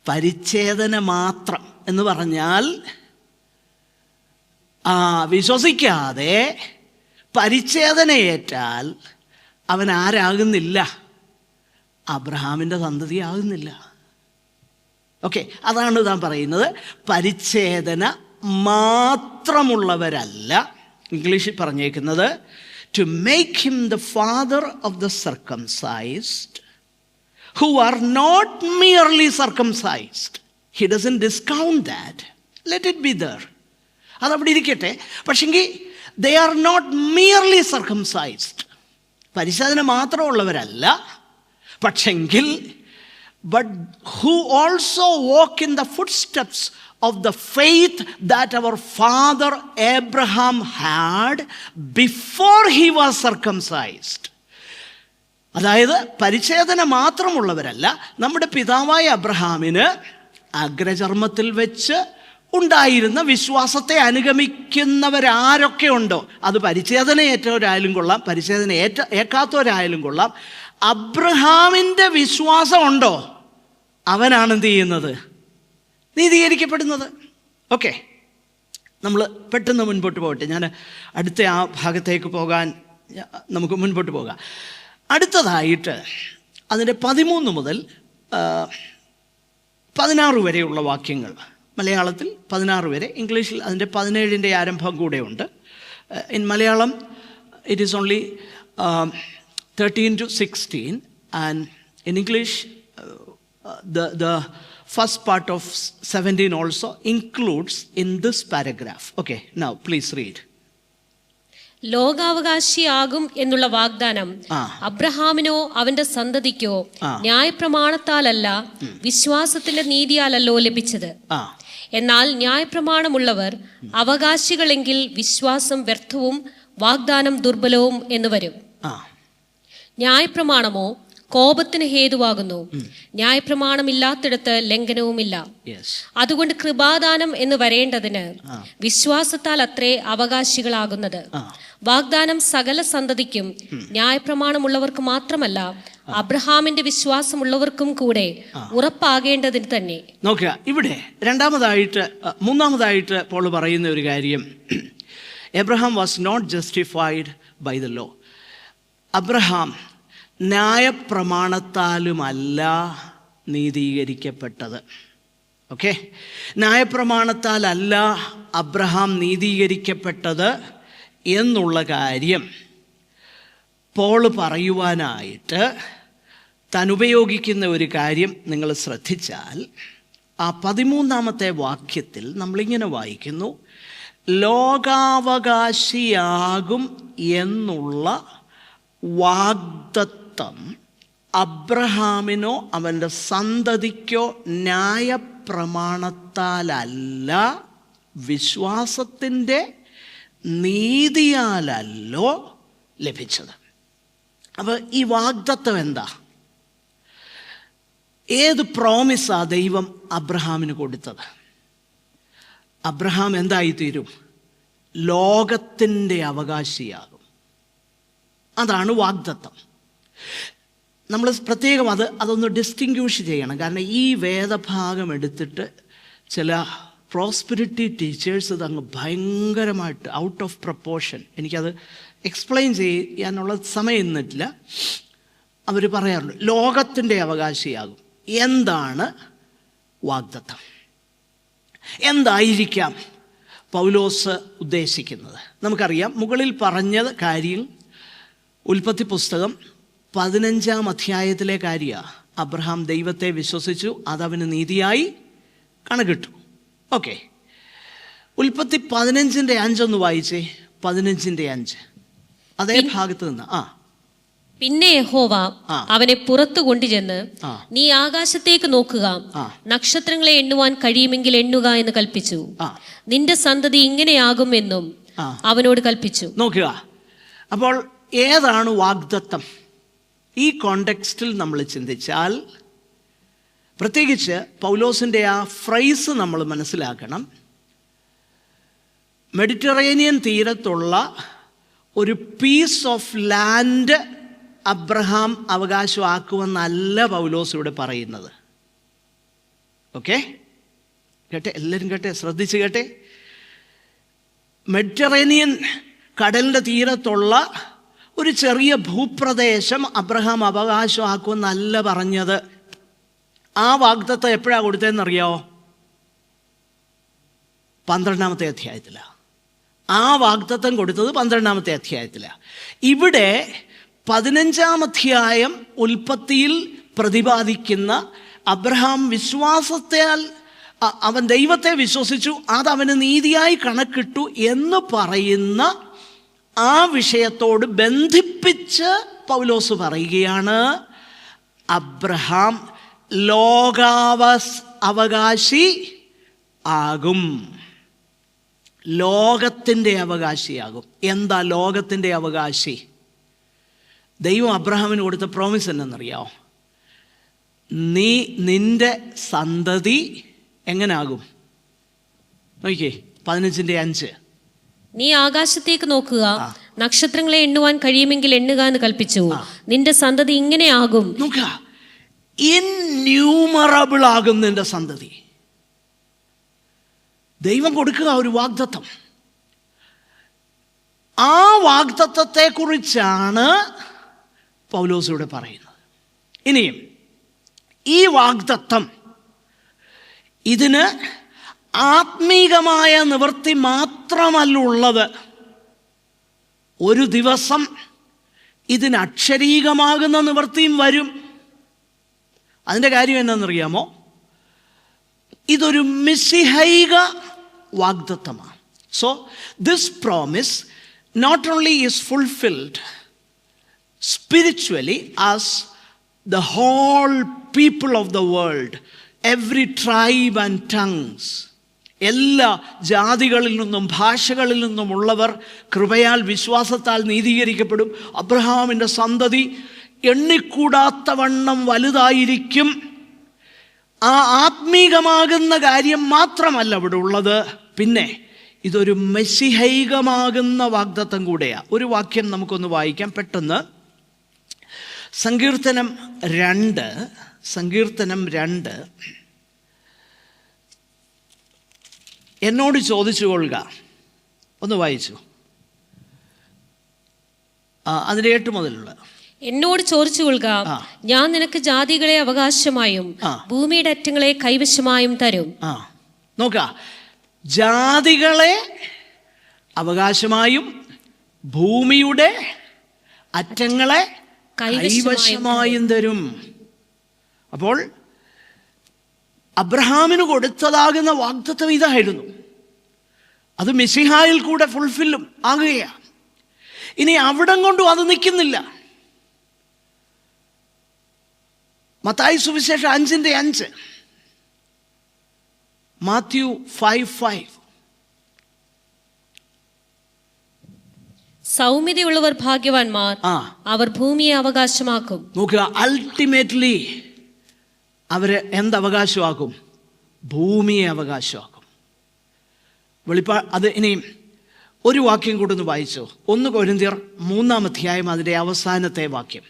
പരിച്ഛേദന മാത്രം എന്ന് പറഞ്ഞാൽ വിശ്വസിക്കാതെ പരിച്ഛേദനയേറ്റാൽ അവൻ ആരാകുന്നില്ല? അബ്രഹാമിൻ്റെ സന്തതി ആകുന്നില്ല. ഓക്കെ, അതാണ് താൻ പറയുന്നത്. പരിച്ഛേദന മാത്രമുള്ളവരല്ല. ഇംഗ്ലീഷിൽ പറഞ്ഞേക്കുന്നത് to make him the father of the circumcised who are not merely circumcised. He doesn't discount that. Let it be there. അതവിടെ ഇരിക്കട്ടെ. പക്ഷെങ്കിൽ they are not merely circumcised. പരിശോധന മാത്രമുള്ളവരല്ല, പക്ഷെങ്കിൽ but who also walk in the footsteps of the faith that our father Abraham had before he was circumcised. അതായത് പരിച്ഛേദന മാത്രമുള്ളവരല്ല, നമ്മുടെ പിതാവായ അബ്രഹാമിന് അഗ്രചർമ്മത്തിൽ വെച്ച് ഉണ്ടായിരുന്ന വിശ്വാസത്തെ അനുഗമിക്കുന്നവരാരൊക്കെ ഉണ്ടോ, അത് പരിച്ഛേദന ഏറ്റവരായാലും കൊള്ളാം, പരിച്ഛേദന ഏക്കാത്തവരായാലും കൊള്ളാം, അബ്രഹാമിൻ്റെ വിശ്വാസം ഉണ്ടോ, അവനാണ് എന്ത് ചെയ്യുന്നത്? നീതീകരിക്കപ്പെടുന്നത്. ഓക്കെ, നമ്മൾ പെട്ടെന്ന് മുൻപോട്ട് പോകട്ടെ. ഞാൻ അടുത്ത ആ ഭാഗത്തേക്ക് പോകാൻ നമുക്ക് മുൻപോട്ട് പോകാം. അടുത്തതായിട്ട് അതിൻ്റെ 13 മുതൽ 16 വരെയുള്ള വാക്യങ്ങൾ, മലയാളത്തിൽ 16 വരെ, ഇംഗ്ലീഷിൽ അതിൻ്റെ 17ൻ്റെ ആരംഭം കൂടെ ഉണ്ട്. In Malayalam it is only 13 to 16 and in English the first part of 17 also includes in this paragraph. Okay, now please read. ലോകാവകാശിയാകും എന്നുള്ള വാഗ്ദാനം അബ്രഹാമിനോ അവന്റെ സന്തതിക്കോ ന്യായപ്രമാണത്താലല്ല വിശ്വാസത്തിന്റെ നീതിയാലല്ലോ ലഭിച്ചത്. എന്നാൽ ന്യായപ്രമാണമുള്ളവർ അവകാശികളെങ്കിൽ വിശ്വാസം വ്യർത്ഥവും വാഗ്ദാനം ദുർബലവും എന്ന് വരും. ന്യായപ്രമാണമോ കോപത്തിന് ഹേതുവാകുന്നു. ന്യായപ്രമാണമില്ലാത്തിടത്ത് ലംഘനവുമില്ല. അതുകൊണ്ട് കൃപാദാനം എന്ന് വരേണ്ടതിന് വിശ്വാസത്താൽ അത്രേ അവകാശികളാകുന്നത്. വാഗ്ദാനം സകല സന്തതിക്കും ന്യായപ്രമാണമുള്ളവർക്ക് മാത്രമല്ല അബ്രഹാമിന്റെ വിശ്വാസമുള്ളവർക്കും കൂടെ ഉറപ്പാകേണ്ടതിന് തന്നെ. നോക്കുക, ഇവിടെ മൂന്നാമതായിട്ട് പോൾ പറയുന്ന ഒരു കാര്യം, Abraham was not justified by the law. Abraham ന്യായപ്രമാണത്താലുമല്ല നീതീകരിക്കപ്പെട്ടത്. ഓക്കെ, ന്യായപ്രമാണത്താലല്ല അബ്രഹാം നീതീകരിക്കപ്പെട്ടത് എന്നുള്ള കാര്യം പോള് പറയുവാനായിട്ട് താൻ ഉപയോഗിക്കുന്ന ഒരു കാര്യം നിങ്ങൾ ശ്രദ്ധിച്ചാൽ, ആ 13ാമത്തെ വാക്യത്തിൽ നമ്മളിങ്ങനെ വായിക്കുന്നു, ലോകാവകാശിയാകും എന്നുള്ള വാഗ്ദത്തം അബ്രഹാമിനോ അവൻ്റെ സന്തതിക്കോ ന്യായപ്രമാണത്താലല്ല ന്യായപ്രമാണത്താലല്ല, വിശ്വാസത്തിൻ്റെ നീതിയാലല്ലോ ലഭിച്ചത്. അപ്പോൾ ഈ വാഗ്ദത്തം എന്താ? ഏത് പ്രോമിസാ ദൈവം അബ്രഹാമിന് കൊടുത്തത്? അബ്രഹാം എന്തായിത്തീരും? ലോകത്തിൻ്റെ അവകാശിയാകും. അതാണ് വാഗ്ദത്തം. നമ്മൾ പ്രത്യേകം അതൊന്ന് ഡിസ്റ്റിങ്ക്വിഷ് ചെയ്യണം. കാരണം ഈ വേദഭാഗം എടുത്തിട്ട് ചില പ്രോസ്പെരിറ്റി ടീച്ചേഴ്സ് ഇതങ്ങ് ഭയങ്കരമായിട്ട് ഔട്ട് ഓഫ് പ്രപ്പോർഷൻ, എനിക്കത് എക്സ്പ്ലെയിൻ ചെയ്യാനുള്ള സമയം ഇന്നിട്ടില്ല. അവർ പറയാറുണ്ട് ലോകത്തിൻ്റെ അവകാശിയാകും. എന്താണ് വാഗ്ദത്തം? എന്തായിരിക്കാം പൗലോസ് ഉദ്ദേശിക്കുന്നത്? നമുക്കറിയാം, മുകളിൽ പറഞ്ഞ കാര്യം ഉൽപ്പത്തി പുസ്തകം 15-ാം അധ്യായത്തിലെ കാര്യമാണ്. അബ്രഹാം ദൈവത്തെ വിശ്വസിച്ചു, അതവന് നീതിയായി കണക്കിട്ടു. ഓക്കെ, ഉൽപ്പത്തി 15-5 ഒന്ന് വായിച്ചേ. 15-5 അതേ ഭാഗത്ത് നിന്ന്. പിന്നെ യഹോവ അവനെ പുറത്തു കൊണ്ടുചെന്ന്, നീ ആകാശത്തേക്ക് നോക്കുക, നക്ഷത്രങ്ങളെ എണ്ണുവാൻ കഴിയുമെങ്കിൽ എണ്ണുക എന്ന് കൽപ്പിച്ചു. നിന്റെ സന്തതി ഇങ്ങനെയാകും എന്നും അവനോട് കൽപ്പിച്ചു. നോക്കുക, അപ്പോൾ ഏതാണ് വാഗ്ദത്തം? ഈ കോണ്ടെക്സ്റ്റിൽ നമ്മൾ ചിന്തിച്ചാൽ, പ്രത്യേകിച്ച് പൗലോസിൻ്റെ ആ ഫ്രൈസ് നമ്മൾ മനസ്സിലാക്കണം. മെഡിറ്ററേനിയൻ തീരത്തുള്ള ഒരു പീസ് ഓഫ് ലാൻഡ് അബ്രഹാം അവകാശമാക്കുമെന്നല്ല പൗലോസ് ഇവിടെ പറയുന്നത്. ഓക്കെ, കേട്ടെ, എല്ലാവരും കേട്ടെ, ശ്രദ്ധിച്ച് കേട്ടെ. മെഡിറ്ററേനിയൻ കടലിൻ്റെ തീരത്തുള്ള ഒരു ചെറിയ ഭൂപ്രദേശം അബ്രഹാം അവകാശമാക്കുമെന്നല്ല പറഞ്ഞത്. ആ വാഗ്ദത്തം എപ്പോഴാണ് കൊടുത്തതെന്നറിയാമോ? 12-ാമത്തെ അധ്യായത്തിലാണ്. ആ വാഗ്ദത്തം കൊടുത്തത് 12-ാമത്തെ അധ്യായത്തിലാണ്. ഇവിടെ 15-ാം അധ്യായം ഉൽപ്പത്തിയിൽ പ്രതിപാദിക്കുന്ന അബ്രഹാം വിശ്വാസത്താൽ അവൻ ദൈവത്തെ വിശ്വസിച്ചു, അതവന് നീതിയായി കണക്കിട്ടു എന്ന് പറയുന്ന ആ വിഷയത്തോട് ബന്ധിപ്പിച്ച് പൗലോസ് പറയുകയാണ്, അബ്രഹാം അവകാശി ആകും. ലോകത്തിൻ്റെ അവകാശിയാകും. എന്താ ലോകത്തിൻ്റെ അവകാശി? ദൈവം അബ്രഹാമിന് കൊടുത്ത പ്രോമിസ് എന്നറിയാമോ? നിന്റെ സന്തതി എങ്ങനാകും? നോക്കിയേ, 15-5. നീ ആകാശത്തേക്ക് നോക്കുക, നക്ഷത്രങ്ങളെ എണ്ണുവാൻ കഴിയുമെങ്കിൽ എണ്ണുക എന്ന് കൽപ്പിച്ചു. നിന്റെ സന്തതി ഇങ്ങനെയാകും. നോക്കുക, ഇൻന്യൂമറബിൾ ആകും നിന്റെ സന്തതി. ദൈവം കൊടുക്കുക ഒരു വാഗ്ദത്തം. ആ വാഗ്ദത്തത്തെക്കുറിച്ചാണ് പൗലോസ് ഇവിടെ പറയുന്നത്. ഇനിയും ഈ വാഗ്ദത്തം, ഇതിന് ആത്മീകമായ നിവൃത്തി മാത്രമല്ലുള്ളത്. ഒരു ദിവസം ഇതിന് അക്ഷരീകമാകുന്ന നിവൃത്തിയും വരും. അതിൻ്റെ കാര്യം എന്താണെന്നറിയാമോ? ഇതൊരു മിശിഹൈക വാഗ്ദത്തമാണ്. So this promise not only is fulfilled spiritually as the whole people of the world, every tribe and tongues, എല്ലാ ജാതികളിൽ നിന്നും ഭാഷകളിൽ നിന്നുമുള്ളവർ കൃപയാൽ വിശ്വാസത്താൽ നീതീകരിക്കപ്പെടും. അബ്രഹാമിൻ്റെ സന്തതി എണ്ണിക്കൂടാത്തവണ്ണം വലുതായിരിക്കും. ആ ആത്മീകമാകുന്ന കാര്യം മാത്രമല്ല ഇവിടെ ഉള്ളത്, പിന്നെ ഇതൊരു മെസ്സിഹൈകമാകുന്ന വാഗ്ദത്തം കൂടെയാണ്. ഒരു വാക്യം നമുക്കൊന്ന് വായിക്കാം പെട്ടെന്ന്. സങ്കീർത്തനം 2 എന്നോട് ചോദിച്ചു കൊള്ളുക. ഒന്ന് വായിച്ചു. അതിൻ്റെ 8 മുതലുള്ള. എന്നോട് ചോദിച്ചു കൊള്ളുക, ഞാൻ നിനക്ക് ജാതികളെ അവകാശമായും ഭൂമിയുടെ അറ്റങ്ങളെ കൈവശമായും തരും. നോക്ക, ജാതികളെ അവകാശമായും ഭൂമിയുടെ അറ്റങ്ങളെ കൈവശമായും തരും. അപ്പോൾ അബ്രഹാമിന് കൊടുത്തതാകുന്ന വാഗ്ദത്തം ഇതായിരുന്നു. അത് മെസ്സിഹായിൽ കൂടെ ഫുൾഫില്ലും ആകുകയാണ്. ഇനി അവിടം കൊണ്ടും അത് നിൽക്കുന്നില്ല. മത്തായി സുവിശേഷം 5:5 മാത്യു 5:5. സൗമ്യതയുള്ളവർ ഭാഗ്യവാന്മാർ, അവർ ഭൂമിയെ അവകാശമാക്കും. നോക്കുക, അൾട്ടിമേറ്റ്ലി അവര് എന്തവകാശമാക്കും? ഭൂമിയെ അവകാശമാക്കും. അത് ഇനിയും ഒരു വാക്യം കൂടെ ഒന്ന് വായിച്ചു. 1 കൊരിന്ത്യർ 3-ാം അധ്യായം അതിൻ്റെ അവസാനത്തെ വാക്യം.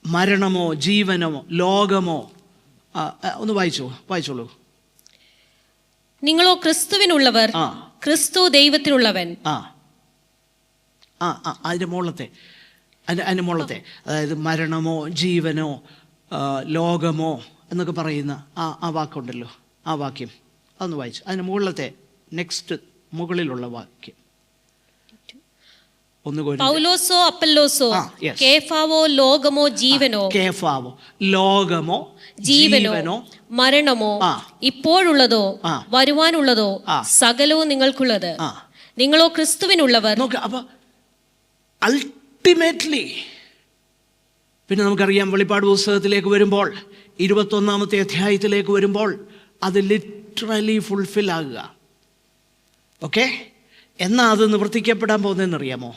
മരണമോ ജീവനമോ ലോകമോ, ഒന്ന് വായിച്ചോളൂ. നിങ്ങളോ ക്രിസ്തുവിനുള്ളവർ, ക്രിസ്തു ദൈവത്തിനുള്ളവൻ. അതിൻ്റെ മുകളിലത്തെ അതായത് മരണമോ ജീവനോ ലോകമോ എന്നൊക്കെ പറയുന്ന ആ വാക്കുണ്ടല്ലോ, ആ വാക്യം അതൊന്ന് വായിച്ചു. അതിന് മുകളിലത്തെ നെക്സ്റ്റ് മുകളിലുള്ള വാക്യം. പൗലോസോ അപ്പല്ലോസോ, കേഫാവോ ലോകമോ ജീവനോ, കേഫാവോ ലോകമോ ജീവനോ, മരണമോ ഇപ്പോഴുള്ളതോ വരുവാനുള്ളതോ സകലവും നിങ്ങൾക്കുള്ളത്. നിങ്ങളോ ക്രിസ്തുവിനുള്ളവർ. അപ്പൊ അൾട്ടിമേറ്റ്ലി പിന്നെ നമുക്കറിയാം, വെളിപ്പാട് പുസ്തകത്തിലേക്ക് വരുമ്പോൾ 21-ാമത്തെ അധ്യായത്തിലേക്ക് വരുമ്പോൾ അത് ലിറ്ററലി ഫുൾഫിൽ ആകുക. ഓക്കെ, എന്നാ അത് നിവർത്തിക്കപ്പെടാൻ പോകുന്നതെന്നറിയാമോ?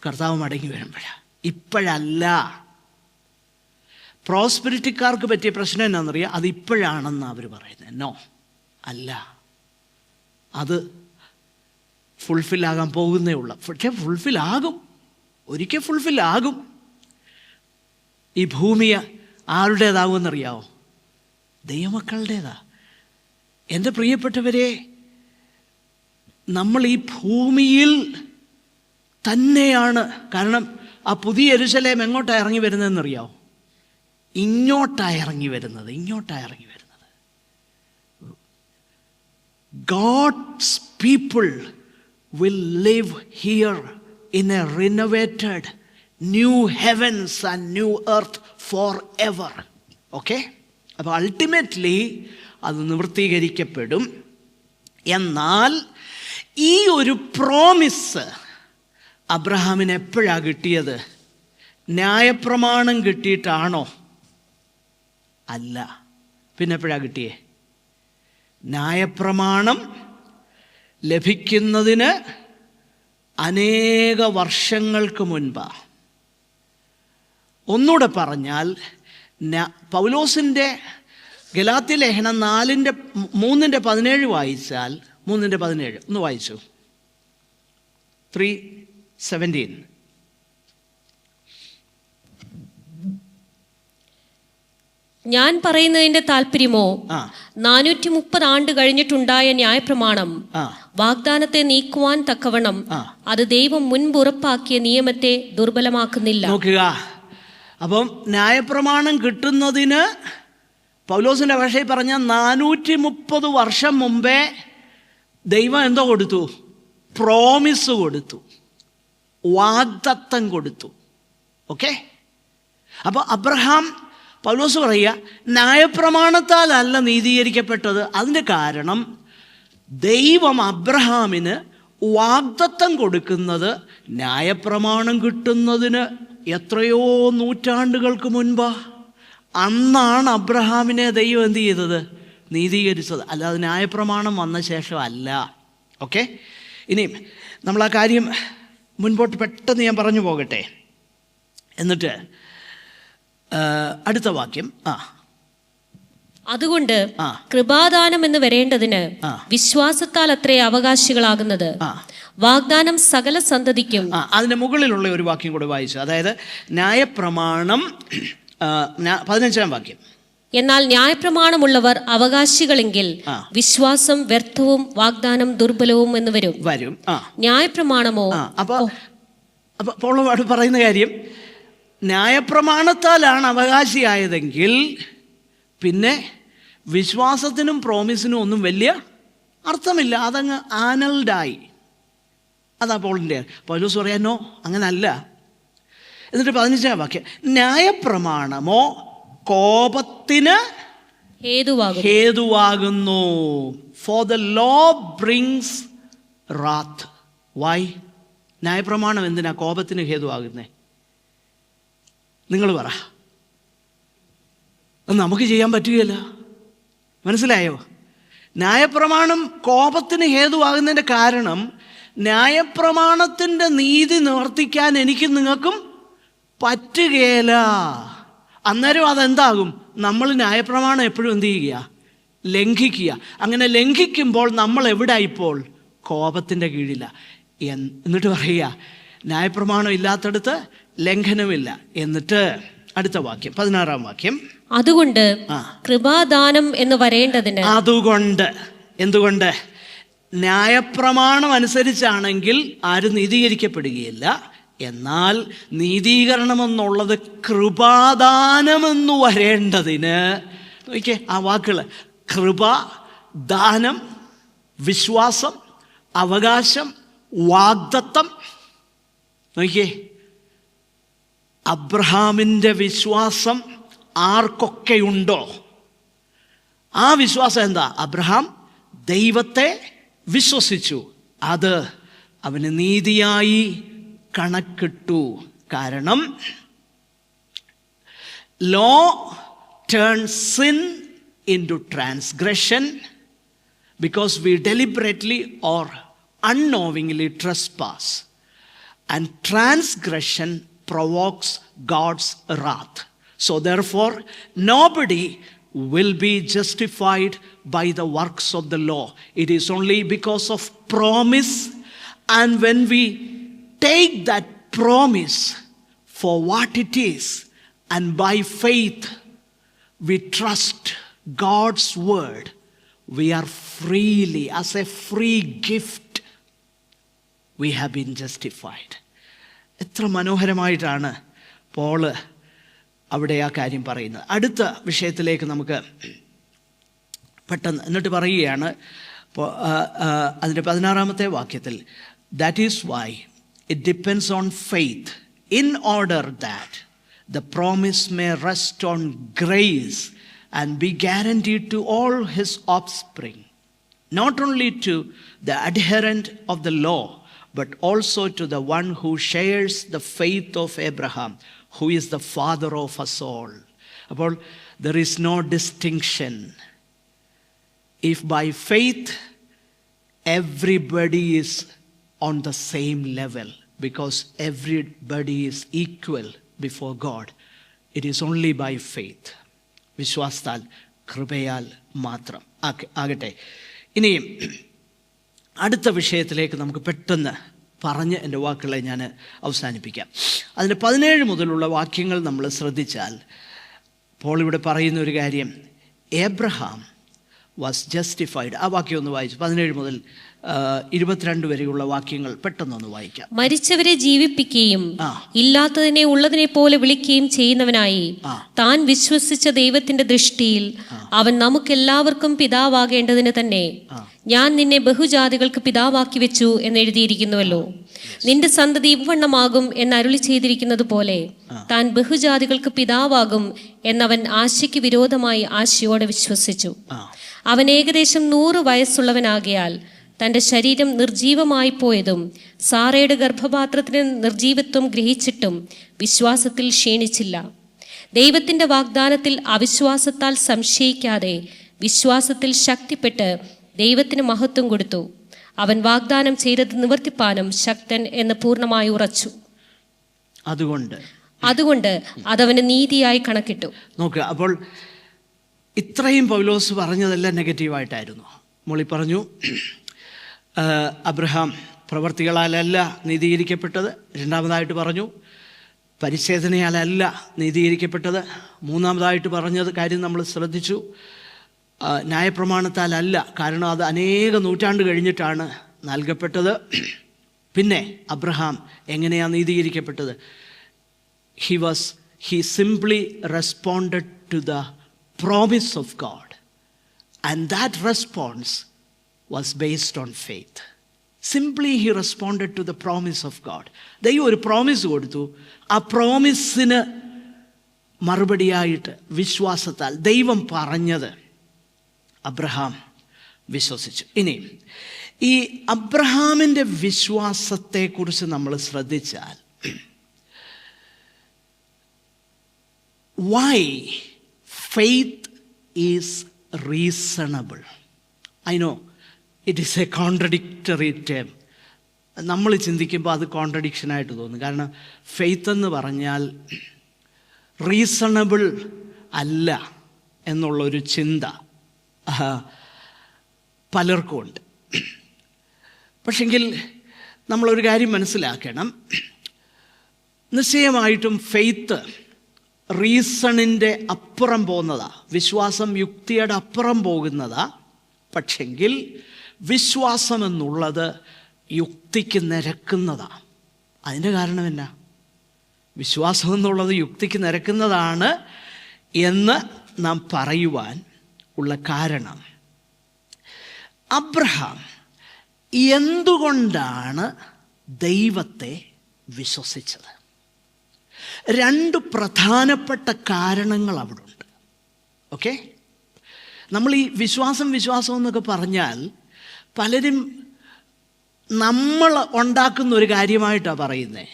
കർത്താവ് മടങ്ങി വരുമ്പോഴാണ്, ഇപ്പോഴല്ല. പ്രോസ്പെരിറ്റിക്കാർക്ക് പറ്റിയ പ്രശ്നം എന്നാണെന്നറിയാം, അത് ഇപ്പോഴാണെന്നാണ് അവർ പറയുന്നത്. നോ, അല്ല, അത് ഫുൾഫിൽ ആകാൻ പോകുന്നേ ഉള്ളൂ. പക്ഷേ ഫുൾഫിൽ ആകും, ഒരിക്കൽ ഫുൾഫിൽ ആകും. ഈ ഭൂമി ആരുടേതാകുമെന്നറിയാവോ? ദൈവമക്കളുടേതാ. എൻ്റെ പ്രിയപ്പെട്ടവരെ, നമ്മൾ ഈ ഭൂമിയിൽ തന്നെയാണ്. കാരണം ആ പുതിയ യെരൂശലേം എങ്ങോട്ടാണ് ഇറങ്ങി വരുന്നതെന്നറിയാവോ? ഇങ്ങോട്ടാണ് ഇറങ്ങി വരുന്നത്. God's people will live here in a renovated new heavens and new earth forever. Okay, അപ്പോൾ അൾട്ടിമേറ്റ്ലി അത് നിവൃത്തീകരിക്കപ്പെടും. എന്നാൽ ഈ ഒരു പ്രോമിസ് അബ്രഹാമിന് എപ്പോഴാണ് കിട്ടിയത്? ന്യായപ്രമാണം കിട്ടിയിട്ടാണോ? അല്ല. പിന്നെ എപ്പോഴാണ് കിട്ടിയേ? ന്യായപ്രമാണം ലഭിക്കുന്നതിന് അനേക വർഷങ്ങൾക്ക് മുൻപാണ്. ഒന്നുകൂടെ പറഞ്ഞാൽ, പൗലോസിൻ്റെ ഗലാത്യ ലേഖനം 3:17 വായിച്ചാൽ, 3:17 ഒന്ന് വായിച്ചു. 3:17. ഞാൻ പറയുന്നതിന്റെ താല്പര്യമോ 430 ആണ്ട് കഴിഞ്ഞിട്ടുണ്ടായ ന്യായപ്രമാണം വാഗ്ദാനത്തെ നീക്കുവാൻ തക്കവണ്ണം അത് ദൈവം മുൻപ് ഉറപ്പാക്കിയ നിയമത്തെ ദുർബലമാക്കുന്നില്ല. നോക്കുക, അപ്പം ന്യായപ്രമാണം കിട്ടുന്നതിന് പൗലോസിന്റെ ഭാഷയിൽ പറഞ്ഞ 430 വർഷം മുമ്പേ ദൈവം എന്തോ കൊടുത്തു? പ്രോമിസ് കൊടുത്തു, വാഗ്ദത്തം കൊടുത്തു. ഓക്കെ, അപ്പോൾ അബ്രഹാം, പൗലോസ് പറയുക, ന്യായപ്രമാണത്താലല്ല നീതീകരിക്കപ്പെട്ടത്. അതിൻ്റെ കാരണം ദൈവം അബ്രഹാമിന് വാഗ്ദത്തം കൊടുക്കുന്നത് ന്യായപ്രമാണം കിട്ടുന്നതിന് എത്രയോ നൂറ്റാണ്ടുകൾക്ക് മുൻപാ. അന്നാണ് അബ്രഹാമിനെ ദൈവം എന്ത് ചെയ്തത്? നീതീകരിച്ചത്. അല്ലാതെ ന്യായപ്രമാണം വന്ന ശേഷം അല്ല. ഓക്കെ, ഇനി നമ്മൾ ആ കാര്യം മുൻപോട്ട് പെട്ടെന്ന് ഞാൻ പറഞ്ഞു പോകട്ടെ. എന്നിട്ട് അടുത്ത വാക്യം. അതുകൊണ്ട് കൃപാദാനം എന്ന് വരേണ്ടതിന് വിശ്വാസത്താൽ അത്രേ അവകാശികളാകുന്നത്. വാഗ്ദാനം സകല സന്തതിക്കും. അതിന്റെ മുകളിലുള്ള ഒരു വാക്യം കൂടെ വായിച്ചു. അതായത് ന്യായപ്രമാണം 15-ാം വാക്യം. എന്നാൽ ന്യായപ്രമാണമുള്ളവർ അവകാശികളെങ്കിൽ വിശ്വാസം വ്യർത്ഥവും വാഗ്ദാനം ദുർബലവും എന്ന് വരും. ന്യായപ്രമാണമോ? അപ്പോൾ പറയുന്ന കാര്യം, ന്യായപ്രമാണത്താലാണ് അവകാശിയായതെങ്കിൽ പിന്നെ വിശ്വാസത്തിനും പ്രോമിസിനും ഒന്നും വലിയ അർത്ഥമില്ല. അതങ്ങ് ആനൽഡായി. അതാ പോളിൻ്റെ. പൗലോസ് പറയാനോ അങ്ങനല്ല. എന്നിട്ട് 15-ാം വാക്യം, ന്യായപ്രമാണമോ കോപത്തിന് ഹേതുവാകുന്നു. For the law brings wrath. Why? ന്യായപ്രമാണം എന്തിനാ കോപത്തിന് ഹേതുവാകുന്നേ? നിങ്ങൾ പറ. നമുക്ക് ചെയ്യാൻ പറ്റുകയില്ല. മനസ്സിലായോ? ന്യായപ്രമാണം കോപത്തിന് ഹേതുവാകുന്നതിൻ്റെ കാരണം ന്യായപ്രമാണത്തിൻ്റെ നീതി നിവർത്തിക്കാൻ എനിക്കും നിങ്ങൾക്കും പറ്റുകയില്ല. അന്നേരം അതെന്താകും? നമ്മൾ ന്യായപ്രമാണം എപ്പോഴും എന്ത് ചെയ്യുക? ലംഘിക്കുക. അങ്ങനെ ലംഘിക്കുമ്പോൾ നമ്മൾ എവിടായിപ്പോൾ? കോപത്തിൻ്റെ കീഴില. എന്നിട്ട് പറയുക, ന്യായപ്രമാണം ഇല്ലാത്തടത്ത് ലംഘനമില്ല. എന്നിട്ട് അടുത്ത വാക്യം, 16-ാം വാക്യം, അതുകൊണ്ട് കൃപാദാനം എന്ന് വരേണ്ടതിന്. അതുകൊണ്ട്, എന്തുകൊണ്ട്? ന്യായപ്രമാണം അനുസരിച്ചാണെങ്കിൽ ആരും നീതീകരിക്കപ്പെടുകയില്ല. എന്നാൽ നീതീകരണമെന്നുള്ളത് കൃപാദാനമെന്നു വരേണ്ടതിന്. നോക്കിയേ ആ വാക്കുകൾ: കൃപ, ദാനം, വിശ്വാസം, അവകാശം, വാഗ്ദത്തം. നോക്കിയേ, അബ്രഹാമിൻ്റെ വിശ്വാസം ആർക്കൊക്കെയുണ്ടോ ആ വിശ്വാസം എന്താ? അബ്രഹാം ദൈവത്തെ വിശ്വസിച്ചു, അത് അവന് നീതിയായി കണക്കിട്ടു. കാരണം law turns sin into transgression because we deliberately or unknowingly trespass, and transgression provokes God's wrath. So therefore nobody will be justified by the works of the law. It is only because of promise, and when we take that promise for what it is, and by faith we trust God's word, we are freely, as a free gift, we have been justified. എത്ര മനോഹരമായിട്ടാണ് Paul അവിടെ ആ കാര്യം പറയുന്നത്. അടുത്ത വിഷയത്തിലേക്ക് നമുക്ക് പെട്ടെന്ന് എന്നിട്ട് പറയുകയാണ്. അതിൻ്റെ 16-ാമത്തെ വാക്യത്തിൽ, that is why it depends on faith in order that the promise may rest on grace and be guaranteed to all his offspring, not only to the adherent of the law, but also to the one who shares the faith of Abraham, who is the father of us all. അപ്പോൾ there is no distinction. If by faith everybody is on the same level, because everybody is equal before God, it is only by faith. വിശ്വാസത്താൽ, കൃപയാൽ മാത്രം ആകട്ടെ. ഇനിയും അടുത്ത വിഷയത്തിലേക്ക് നമുക്ക് പെട്ടെന്ന് പറഞ്ഞ് എൻ്റെ വാക്കുകളെ ഞാൻ അവസാനിപ്പിക്കാം. അതിൻ്റെ 17 മുതലുള്ള വാക്യങ്ങൾ നമ്മൾ ശ്രദ്ധിച്ചാൽ പോൾ ഇവിടെ പറയുന്ന ഒരു കാര്യം, എബ്രഹാം വാസ് ജസ്റ്റിഫൈഡ്. ആ വാക്യം ഒന്ന് വായിച്ചു, 17 മുതൽ 22 വരെയുള്ള വാക്യങ്ങൾ പെട്ടെന്നൊന്ന് വായിക്കാം. മരിച്ചവരെ ജീവിപ്പിക്കുകയും ഇല്ലാത്തതിനെ ഉള്ളതിനെ പോലെ വിളിക്കുകയും ചെയ്യുന്നവനായി താൻ വിശ്വസിച്ച ദൈവത്തിന്റെ ദൃഷ്ടിയിൽ അവൻ നമുക്കെല്ലാവർക്കും പിതാവാകേണ്ടതിന് തന്നെ ഞാൻ നിന്നെ ബഹുജാതികൾക്ക് പിതാവാക്കി വെച്ചു എന്ന് എഴുതിയിരിക്കുന്നുവല്ലോ. നിന്റെ സന്തതി ഇവണ്ണമാകും എന്ന് അരുളി ചെയ്തിരിക്കുന്നത് പോലെ താൻ ബഹുജാതികൾക്ക് പിതാവാകും എന്നവൻ ആശയ്ക്ക് വിരോധമായി ആശയോടെ വിശ്വസിച്ചു. അവൻ ഏകദേശം 100 വയസ്സുള്ളവനാകയാൽ തൻ്റെ ശരീരം നിർജീവമായി പോയതും സാറയുടെ ഗർഭപാത്രത്തിന് നിർജീവത്വം ഗ്രഹിച്ചിട്ടും വിശ്വാസത്തിൽ ക്ഷീണിച്ചില്ല. ദൈവത്തിൻ്റെ വാഗ്ദാനത്തിൽ അവിശ്വാസത്താൽ സംശയിക്കാതെ വിശ്വാസത്തിൽ ശക്തിപ്പെട്ട് ദൈവത്തിന് മഹത്വം കൊടുത്തു. അവൻ വാഗ്ദാനം ചെയ്തത് നിവർത്തിപ്പാനും ശക്തൻ എന്ന് പൂർണ്ണമായി ഉറച്ചു. അതുകൊണ്ട് അതവന് നീതിയായി കണക്കിട്ടു. നോക്കുക, അപ്പോൾ ഇത്രയും പൗലോസ് പറഞ്ഞതെല്ലാം നെഗറ്റീവായിട്ടായിരുന്നു. മോളി പറഞ്ഞു, അബ്രഹാം പ്രവർത്തികളാലല്ല നീതീകരിക്കപ്പെട്ടത്. രണ്ടാമതായിട്ട് പറഞ്ഞു പരിച്ഛേദനയാലല്ല നീതീകരിക്കപ്പെട്ടത്. മൂന്നാമതായിട്ട് പറഞ്ഞത് കാര്യം നമ്മൾ ശ്രദ്ധിച്ചു, ന്യായപ്രമാണത്താലല്ല, കാരണം അത് അനേക നൂറ്റാണ്ട് കഴിഞ്ഞിട്ടാണ് നൽകപ്പെട്ടത്. പിന്നെ അബ്രഹാം എങ്ങനെയാണ് നീതീകരിക്കപ്പെട്ടത്? he simply responded to the promise of God, and that response was based on faith. Simply he responded to the promise of God. ദൈവം ഒരു പ്രോമിസ് കൊടുത്തു, ആ പ്രോമിസിന് മറുപടിയായിട്ട് വിശ്വാസത്താൽ ദൈവം പറഞ്ഞത് അബ്രഹാം വിശ്വസിച്ചു. ഇനി ഈ അബ്രഹാമിൻ്റെ വിശ്വാസത്തെക്കുറിച്ച് നമ്മൾ ശ്രദ്ധിച്ചാൽ, why faith is reasonable. I know it is A contradictory term. നമ്മൾ ചിന്തിക്കുമ്പോൾ അത് കോൺട്രഡിക്ഷനായിട്ട് തോന്നും. കാരണം ഫെയ്ത്ത് എന്ന് പറഞ്ഞാൽ റീസണബിൾ അല്ല എന്നുള്ളൊരു ചിന്ത പലർക്കും ഉണ്ട്. പക്ഷെങ്കിൽ നമ്മളൊരു കാര്യം മനസ്സിലാക്കണം, നിശ്ചയമായിട്ടും ഫെയ്ത്ത് റീസണിൻ്റെ അപ്പുറം പോകുന്നതാ, വിശ്വാസം യുക്തിയുടെ അപ്പുറം പോകുന്നതാ. പക്ഷെങ്കിൽ വിശ്വാസം എന്നുള്ളത് യുക്തിക്ക് നിരക്കുന്നതാണ്. അതിൻ്റെ കാരണം എന്നാ? വിശ്വാസം എന്നുള്ളത് യുക്തിക്ക് നിരക്കുന്നതാണ് എന്ന് നാം പറയുവാൻ ഉള്ള കാരണം, അബ്രഹാം എന്തുകൊണ്ടാണ് ദൈവത്തെ വിശ്വസിച്ചത്? 2 പ്രധാനപ്പെട്ട കാരണങ്ങൾ അവിടെ ഉണ്ട്. ഓക്കെ, നമ്മൾ ഈ വിശ്വാസം എന്നൊക്കെ പറഞ്ഞാൽ പലരും നമ്മൾ ഉണ്ടാക്കുന്ന ഒരു കാര്യമായിട്ടാണ് പറയുന്നത്.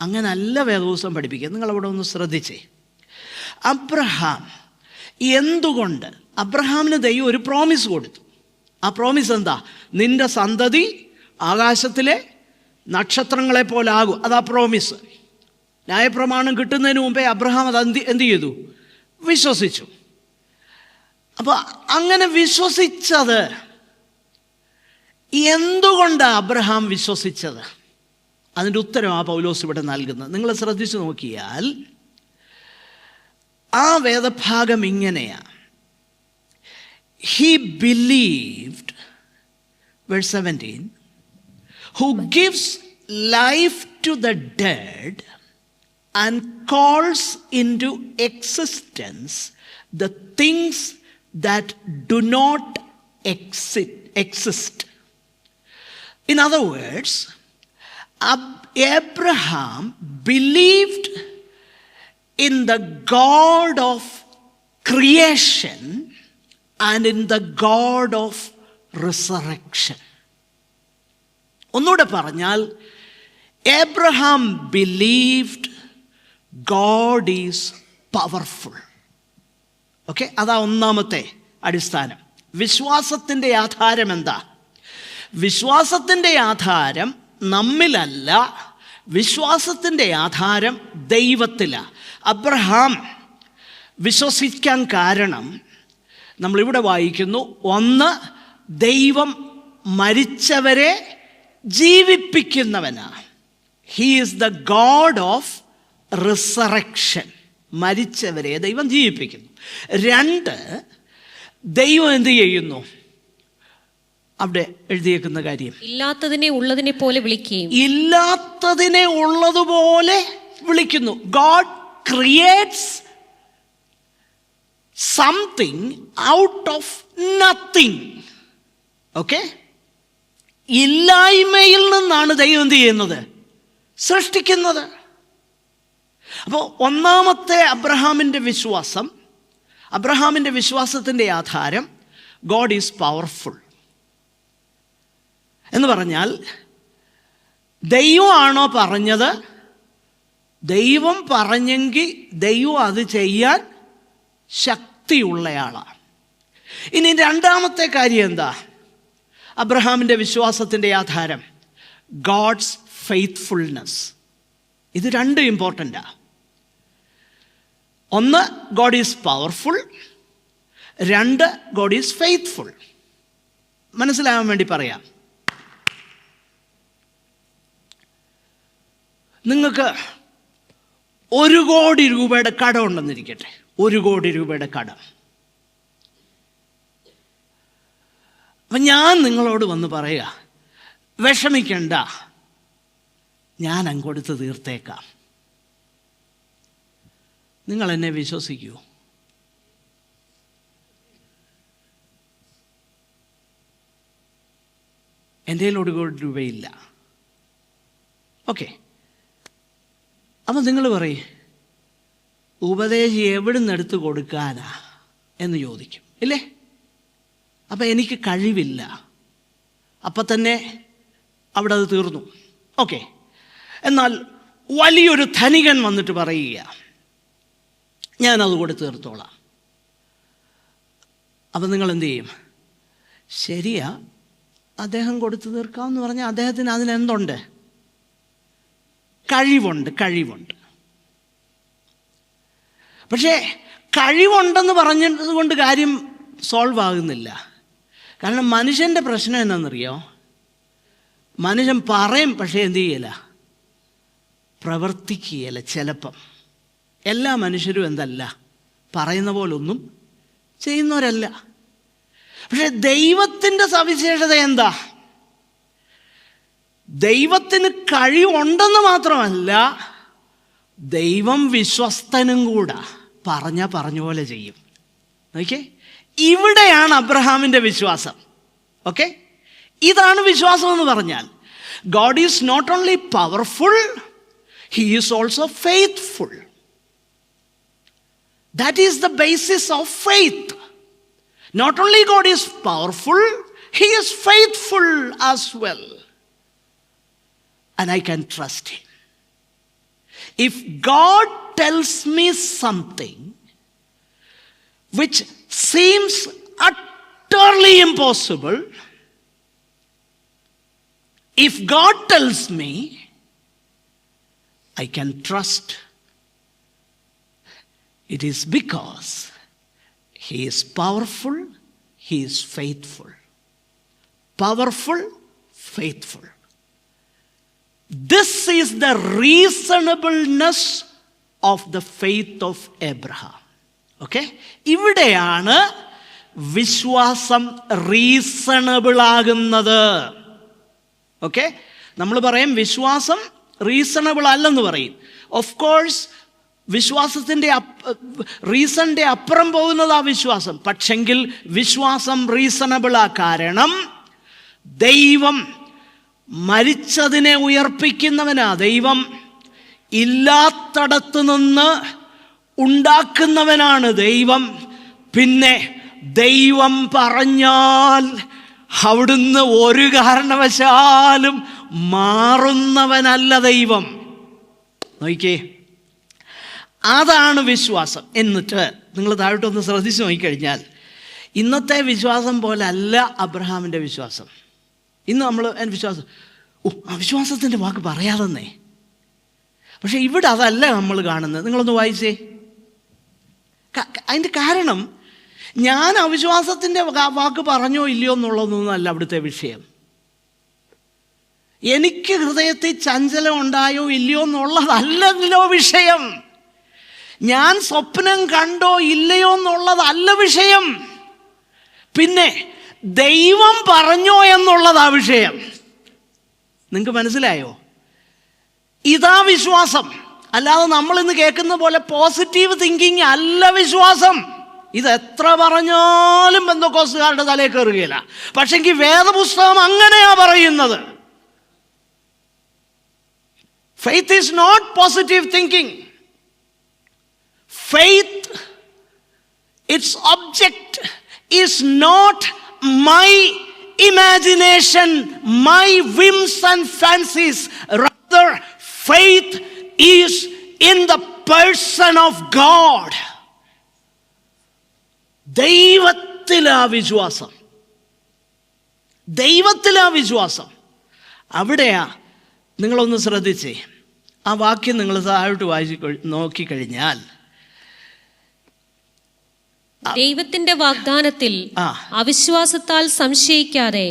അങ്ങനല്ല വേദപുസ്തകം പഠിപ്പിക്കുക. നിങ്ങളവിടെ ഒന്ന് ശ്രദ്ധിച്ചേ. അബ്രഹാം എന്തുകൊണ്ട്, അബ്രഹാമിന് ദൈവം ഒരു പ്രോമിസ് കൊടുത്തു. ആ പ്രോമിസ് എന്താ? നിന്റെ സന്തതി ആകാശത്തിലെ നക്ഷത്രങ്ങളെ പോലെ ആകും. അതാ പ്രോമിസ്. ന്യായപ്രമാണം കിട്ടുന്നതിന് മുമ്പേ അബ്രഹാം അത് എന്ത് ചെയ്തു? വിശ്വസിച്ചു. അപ്പോൾ അങ്ങനെ വിശ്വസിച്ചത് എന്തുകൊണ്ടാണ് അബ്രഹാം വിശ്വസിച്ചത്? അതിൻ്റെ ഉത്തരം ആ പൗലോസ് ഇവിടെ നൽകുന്നത്. നിങ്ങൾ ശ്രദ്ധിച്ചു നോക്കിയാൽ ആ വേദഭാഗം ഇങ്ങനെയാണ്. He believed, verse 17, who gives life to the dead and calls into existence the things that do not exist. In other words, Abraham believed in the God of creation and in the God of resurrection. ഒന്നുകൂടെ പറഞ്ഞാൽ, Abraham believed God is powerful. Okay, അതാ ഒന്നാമത്തെ അടിസ്ഥാനം. വിശ്വാസത്തിൻ്റെ ആധാരം എന്താ? വിശ്വാസത്തിൻ്റെ ആധാരം നമ്മിലല്ല, വിശ്വാസത്തിൻ്റെ ആധാരം ദൈവത്തിലാണ്. അബ്രഹാം വിശ്വസിക്കാൻ കാരണം നമ്മളിവിടെ വായിക്കുന്നു. 1, ദൈവം മരിച്ചവരെ ജീവിപ്പിക്കുന്നവനാണ്. He is the God of resurrection. മരിച്ചവരെ ദൈവം ജീവിപ്പിക്കുന്നു. 2, ദൈവം എന്ത് ചെയ്യുന്നു? അവിടെ എഴുതിയേക്കുന്ന കാര്യം, ഇല്ലാത്തതിനെ ഉള്ളതിനെ പോലെ വിളിക്കുകയും. ഇല്ലാത്തതിനെ ഉള്ളതുപോലെ വിളിക്കുന്നു. God creates something out of nothing. Okay, ഇല്ലായ്മയിൽ നിന്നാണ് ദൈവം എന്ത് ചെയ്യുന്നത്? സൃഷ്ടിക്കുന്നത്. അപ്പോൾ ഒന്നാമത്തെ അബ്രഹാമിൻ്റെ വിശ്വാസത്തിൻ്റെ ആധാരം ഗോഡ് ഈസ് പവർഫുൾ എന്ന് പറഞ്ഞാൽ, ദൈവമാണോ പറഞ്ഞത്? ദൈവം പറഞ്ഞെങ്കിൽ ദൈവം അത് ചെയ്യാൻ ശക്തിയുള്ളയാളാണ്. ഇനി രണ്ടാമത്തെ കാര്യം എന്താ? അബ്രഹാമിൻ്റെ വിശ്വാസത്തിൻ്റെ ആധാരം ഗോഡ്സ് ഫെയ്ത്ത്ഫുൾനെസ്. ഇത് 2 ഇമ്പോർട്ടൻ്റാണ്. 1, God is powerful. 2, God is faithful. മനസ്സിലാകാൻ വേണ്ടി പറയാം. നിങ്ങൾക്ക് 1 കോടി രൂപയുടെ കടം ഉണ്ടെന്നിരിക്കട്ടെ. 1 കോടി രൂപയുടെ കടം. അപ്പം ഞാൻ നിങ്ങളോട് വന്ന് പറയുക, വിഷമിക്കണ്ട, ഞാൻ അങ്ങോട്ട് തീർത്തേക്കാം. നിങ്ങൾ എന്നെ വിശ്വസിക്കൂ? എൻ്റെ കയ്യിൽ 1 കോടി രൂപയില്ല. ഓക്കെ, അപ്പം നിങ്ങൾ പറയും, ഉപദേശി എവിടെ നിന്ന് എടുത്ത് കൊടുക്കാനാ എന്ന് ചോദിക്കും, ഇല്ലേ? അപ്പം എനിക്ക് കഴിവില്ല. അപ്പം തന്നെ അവിടെ അത് തീർന്നു. ഓക്കെ, എന്നാൽ വലിയൊരു ധനികൻ വന്നിട്ട് പറയുക, ഞാനത് കൂടെ തീർത്തോളാം. അപ്പം നിങ്ങൾ എന്തു ചെയ്യും? ശരിയാ, അദ്ദേഹം കൊടുത്തു തീർക്കാമെന്ന് പറഞ്ഞാൽ അദ്ദേഹത്തിന് അതിനെന്തുണ്ട്? കഴിവുണ്ട്. പക്ഷേ കഴിവുണ്ടെന്ന് പറഞ്ഞത് കൊണ്ട് കാര്യം സോൾവ് ആകുന്നില്ല. കാരണം മനുഷ്യൻ്റെ പ്രശ്നം എന്നാണെന്നറിയോ? മനുഷ്യൻ പറയും, പക്ഷേ എന്ത് ചെയ്യല? പ്രവർത്തിക്കുകയല്ല. ചിലപ്പം എല്ലാ മനുഷ്യരും എന്തല്ല, പറയുന്ന പോലൊന്നും ചെയ്യുന്നവരല്ല. പക്ഷെ ദൈവത്തിൻ്റെ സവിശേഷത എന്താ? ദൈവത്തിന് കഴിവുണ്ടെന്ന് മാത്രമല്ല, ദൈവം വിശ്വസ്തനും കൂടെ. പറഞ്ഞ പോലെ ചെയ്യും. ഓക്കെ, ഇവിടെയാണ് അബ്രഹാമിൻ്റെ വിശ്വാസം. ഓക്കെ, ഇതാണ് വിശ്വാസം എന്ന് പറഞ്ഞാൽ. God is not only powerful, he is also faithful. That is the basis of faith. Not only God is powerful, He is faithful as well. And I can trust Him. If God tells me something which seems utterly impossible, if God tells me, I can trust. It is because He is powerful, He is faithful. Powerful, faithful. This is the reasonableness of the faith of Abraham. Okay? ഇവിടെയാണ് വിശ്വാസം reasonable ആകുന്നത്. Okay, നമ്മൾ പറയും വിശ്വാസം reasonable അല്ലെന്ന് പറയും. Of course വിശ്വാസത്തിൻ്റെ റീസണിൻ്റെ അപ്പുറം പോകുന്നത് ആ വിശ്വാസം. പക്ഷെങ്കിൽ വിശ്വാസം റീസണബിളാ. കാരണം ദൈവം മരിച്ചതിനെ ഉയർപ്പിക്കുന്നവനാ. ദൈവം ഇല്ലാത്തടത്ത് നിന്ന് ഉണ്ടാക്കുന്നവനാണ് ദൈവം. പിന്നെ ദൈവം പറഞ്ഞാൽ അവിടുന്ന് ഒരു കാരണവശാലും മാറുന്നവനല്ല ദൈവം. നോക്കിക്കേ, അതാണ് വിശ്വാസം. എന്നിട്ട് നിങ്ങൾ താഴോട്ടൊന്ന് ശ്രദ്ധിച്ച് നോക്കിക്കഴിഞ്ഞാൽ ഇന്നത്തെ വിശ്വാസം പോലെ അല്ല അബ്രഹാമിൻ്റെ വിശ്വാസം. ഇന്ന് നമ്മൾ വിശ്വാസം, ആ വിശ്വാസത്തിൻ്റെ വാക്ക് പറയാതെന്നേ. പക്ഷെ ഇവിടെ അതല്ല നമ്മൾ കാണുന്നത്. നിങ്ങളൊന്ന് വായിച്ചേ. അതിൻ്റെ കാരണം ഞാൻ അവിശ്വാസത്തിൻ്റെ വാക്ക് പറഞ്ഞോ ഇല്ലയോ എന്നുള്ളതൊന്നും അല്ല അവിടുത്തെ വിഷയം. എനിക്ക് ഹൃദയത്തിൽ ചഞ്ചലം ഉണ്ടായോ ഇല്ലയോ എന്നുള്ളതല്ലല്ലോ വിഷയം. ഞാൻ സ്വപ്നം കണ്ടോ ഇല്ലയോ എന്നുള്ളതല്ല വിഷയം. പിന്നെ ദൈവം പറഞ്ഞോ എന്നുള്ളതാ വിഷയം. നിങ്ങൾക്ക് മനസ്സിലായോ? ഇതാ വിശ്വാസം. അല്ലാതെ നമ്മളിന്ന് കേൾക്കുന്ന പോലെ പോസിറ്റീവ് തിങ്കിങ് അല്ല വിശ്വാസം. ഇത് എത്ര പറഞ്ഞാലും പെന്തക്കോസ്തുകാരുടെ തലയിൽ കയറുകയില്ല. പക്ഷെങ്കിൽ വേദപുസ്തകം അങ്ങനെയാ പറയുന്നത്. Faith is not positive thinking. Faith, its object is not my imagination, my whims and fancies. Rather, faith is in the person of God. ദൈവത്തിലാ വിശ്വാസം. ദൈവത്തിലാ വിശ്വാസം. അവിടെയാ. നിങ്ങളൊന്ന് ശ്രദ്ധിച്ചേ, ആ വാക്യം നിങ്ങൾ താഴോട്ട് വായിച്ച് നോക്കിക്കഴിഞ്ഞാൽ ദൈവത്തിന്റെ വാഗ്ദാനത്തിൽ അവിശ്വാസത്താൽ സംശയിക്കാതെ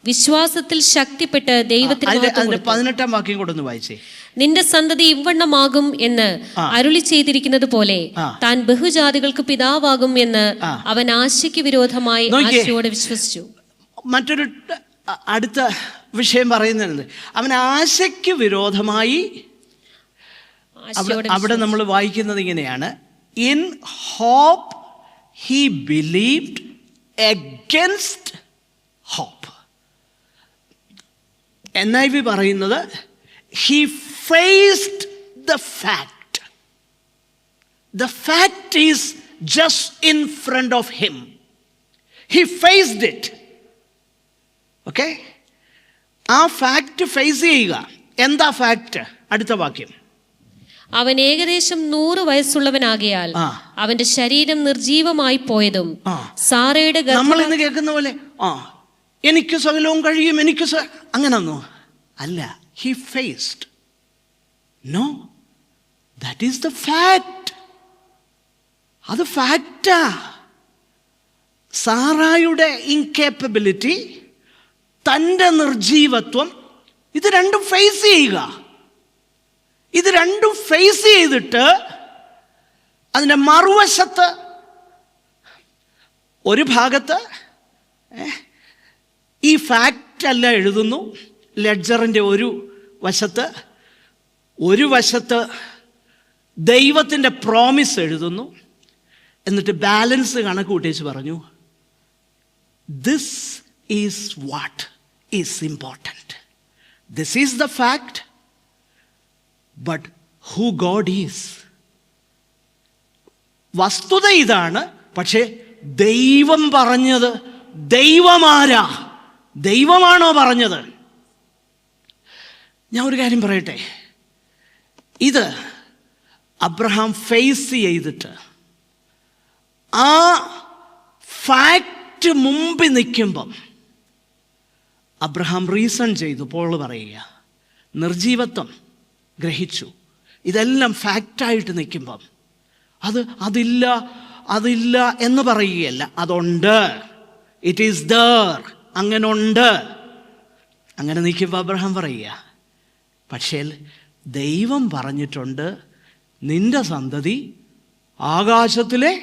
വിശ്വാസത്തിൽ ശക്തിപ്പെട്ട് ദൈവത്തിന് 18-ാം വാക്യം കൂടെ ഒന്ന് വായിച്ചേ. നിന്റെ സന്തതി ഇവണ്ണമാകും എന്ന് അരുളി ചെയ്തിരിക്കുന്നത് പോലെ താൻ ബഹുജാതികൾക്ക് പിതാവാകും എന്ന് അവൻ ആശയ്ക്ക് വിരോധമായി ആശയോടെ വിശ്വസിച്ചു. മറ്റൊരു അടുത്ത വിഷയം പറയുന്നത് അവൻ ആശയ്ക്ക് വിരോധമായി. അവിടെ നമ്മൾ വായിക്കുന്നത് ഇങ്ങനെയാണ്, in hope he believed against hope. NIV പറയുന്നത് he faced the fact. The fact is just in front of him. He faced it. Okay? ആ ഫാക്റ്റ് ഫേസ് ചെയ്യുക. എന്താ ഫാക്റ്റ്? അടുത്ത വാക്യം. അവൻ ഏകദേശം 100 വയസ്സുള്ളവനാകിയാൽ അവന്റെ ശരീരം നിർജീവമായി പോയതും സാറയുടെ നമ്മൾ ഇന്ന് കേൾക്കുന്ന പോലെ എനിക്ക് സകലവും കഴിയും, അങ്ങനൊന്നും അല്ല. He faced. No, that is the fact. അത് ഫാക്റ്റാ. സാറായുടെ ഇൻകേപ്പബിലിറ്റി, തൻ്റെ നിർജീവത്വം, ഇത് രണ്ടും ഫേസ് ചെയ്യുക. ഇത് രണ്ടും ഫേസ് ചെയ്തിട്ട് അതിൻ്റെ മറുവശത്ത് ഒരു ഭാഗത്ത് ഈ ഫാക്റ്റ് അല്ല എഴുതുന്നു, ലെഡ്ജറിൻ്റെ ഒരു വശത്ത് ദൈവത്തിൻ്റെ പ്രോമിസ് എഴുതുന്നു. എന്നിട്ട് ബാലൻസ് കണക്ക് കൂട്ടിച്ച് പറഞ്ഞു, this is what is important. This is the fact, but who God is. വസ്തുത ഇതാണ്, പക്ഷേ ദൈവം പറഞ്ഞത്, ദൈവമാരാ? ദൈവമാണോ പറഞ്ഞത്? ഞാൻ ഒരു കാര്യം പറയട്ടെ. ഇത് അബ്രഹാം ഫേസ് ചെയ്തിട്ട് ആ ഫാക്റ്റ് മുമ്പിൽ നിൽക്കുമ്പം അബ്രഹാം റീസൺ ചെയ്തു. പോൾ പറയുക, നിർജീവത്വം ഗ്രഹിച്ചു. ഇതെല്ലാം ഫാക്റ്റായിട്ട് നിൽക്കുമ്പം അതില്ല എന്ന് പറയുകയല്ല, അതുണ്ട്. ഇറ്റ് ഈസ് ദർ, അങ്ങനെ ഉണ്ട്. അങ്ങനെ നിൽക്കുമ്പോൾ അബ്രഹാം പറയുക, പക്ഷേ ദൈവം പറഞ്ഞിട്ടുണ്ട്, നിന്റെ സന്തതി ആകാശത്തിലെ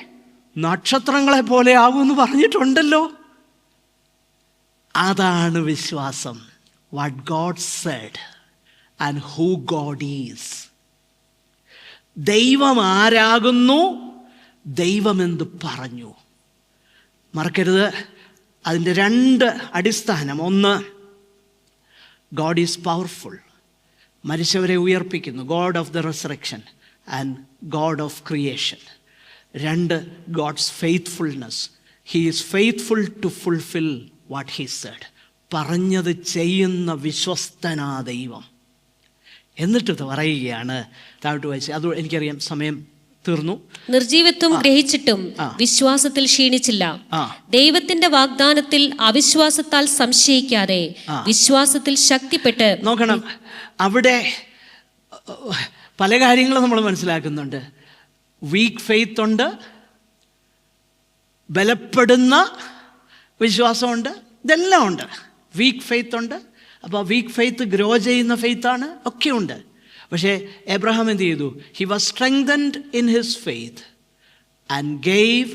നക്ഷത്രങ്ങളെ പോലെ ആകുമെന്ന് പറഞ്ഞിട്ടുണ്ടല്ലോ. അതാണ് വിശ്വാസം. What God said and who God is. ദൈവം ആരാകുന്നു, ദൈവമെന്ത് പറഞ്ഞു. മറക്കരുത്, അതിൻ്റെ രണ്ട് അടിസ്ഥാനം. ഒന്ന്, ഗോഡ് ഈസ് പവർഫുൾ, മരിച്ചവരെ ഉയർപ്പിക്കുന്നു, God of the resurrection and God of creation. രണ്ട്, God's faithfulness. He is faithful to fulfil what he said. പറഞ്ഞത് ചെയ്യുന്ന വിശ്വസ്തനാ ദൈവം. എന്നിട്ട് പറയുകയാണ്, താഴോട്ട് വായിച്ച്, അത് എനിക്കറിയാം സമയം തീർന്നു. നിർജീവത്വം ഗ്രഹിച്ചിട്ടും വിശ്വാസത്തിൽ ക്ഷീണിച്ചില്ല. ദൈവത്തിന്റെ വാഗ്ദാനത്തിൽ അവിശ്വാസത്താൽ സംശയിക്കാതെ വിശ്വാസത്തിൽ ശക്തിപ്പെട്ട്. നോക്കണം, അവിടെ പല കാര്യങ്ങളും നമ്മൾ മനസ്സിലാക്കുന്നുണ്ട്. വീക്ക് ഫെയ്ത്ത് ഉണ്ട്, ബലപ്പെടുന്ന വിശ്വാസമുണ്ട്, ഇതെല്ലാം ഉണ്ട്. വീക്ക് ഫെയ്ത്ത് ഉണ്ട്. അപ്പോൾ വീക്ക് ഫെയ്ത്ത് ഗ്രോ ചെയ്യുന്ന ഫെയ്ത്താണ്, ഒക്കെ ഉണ്ട്. പക്ഷേ എബ്രഹാം എന്ത് ചെയ്തു? He was strengthened in his faith and gave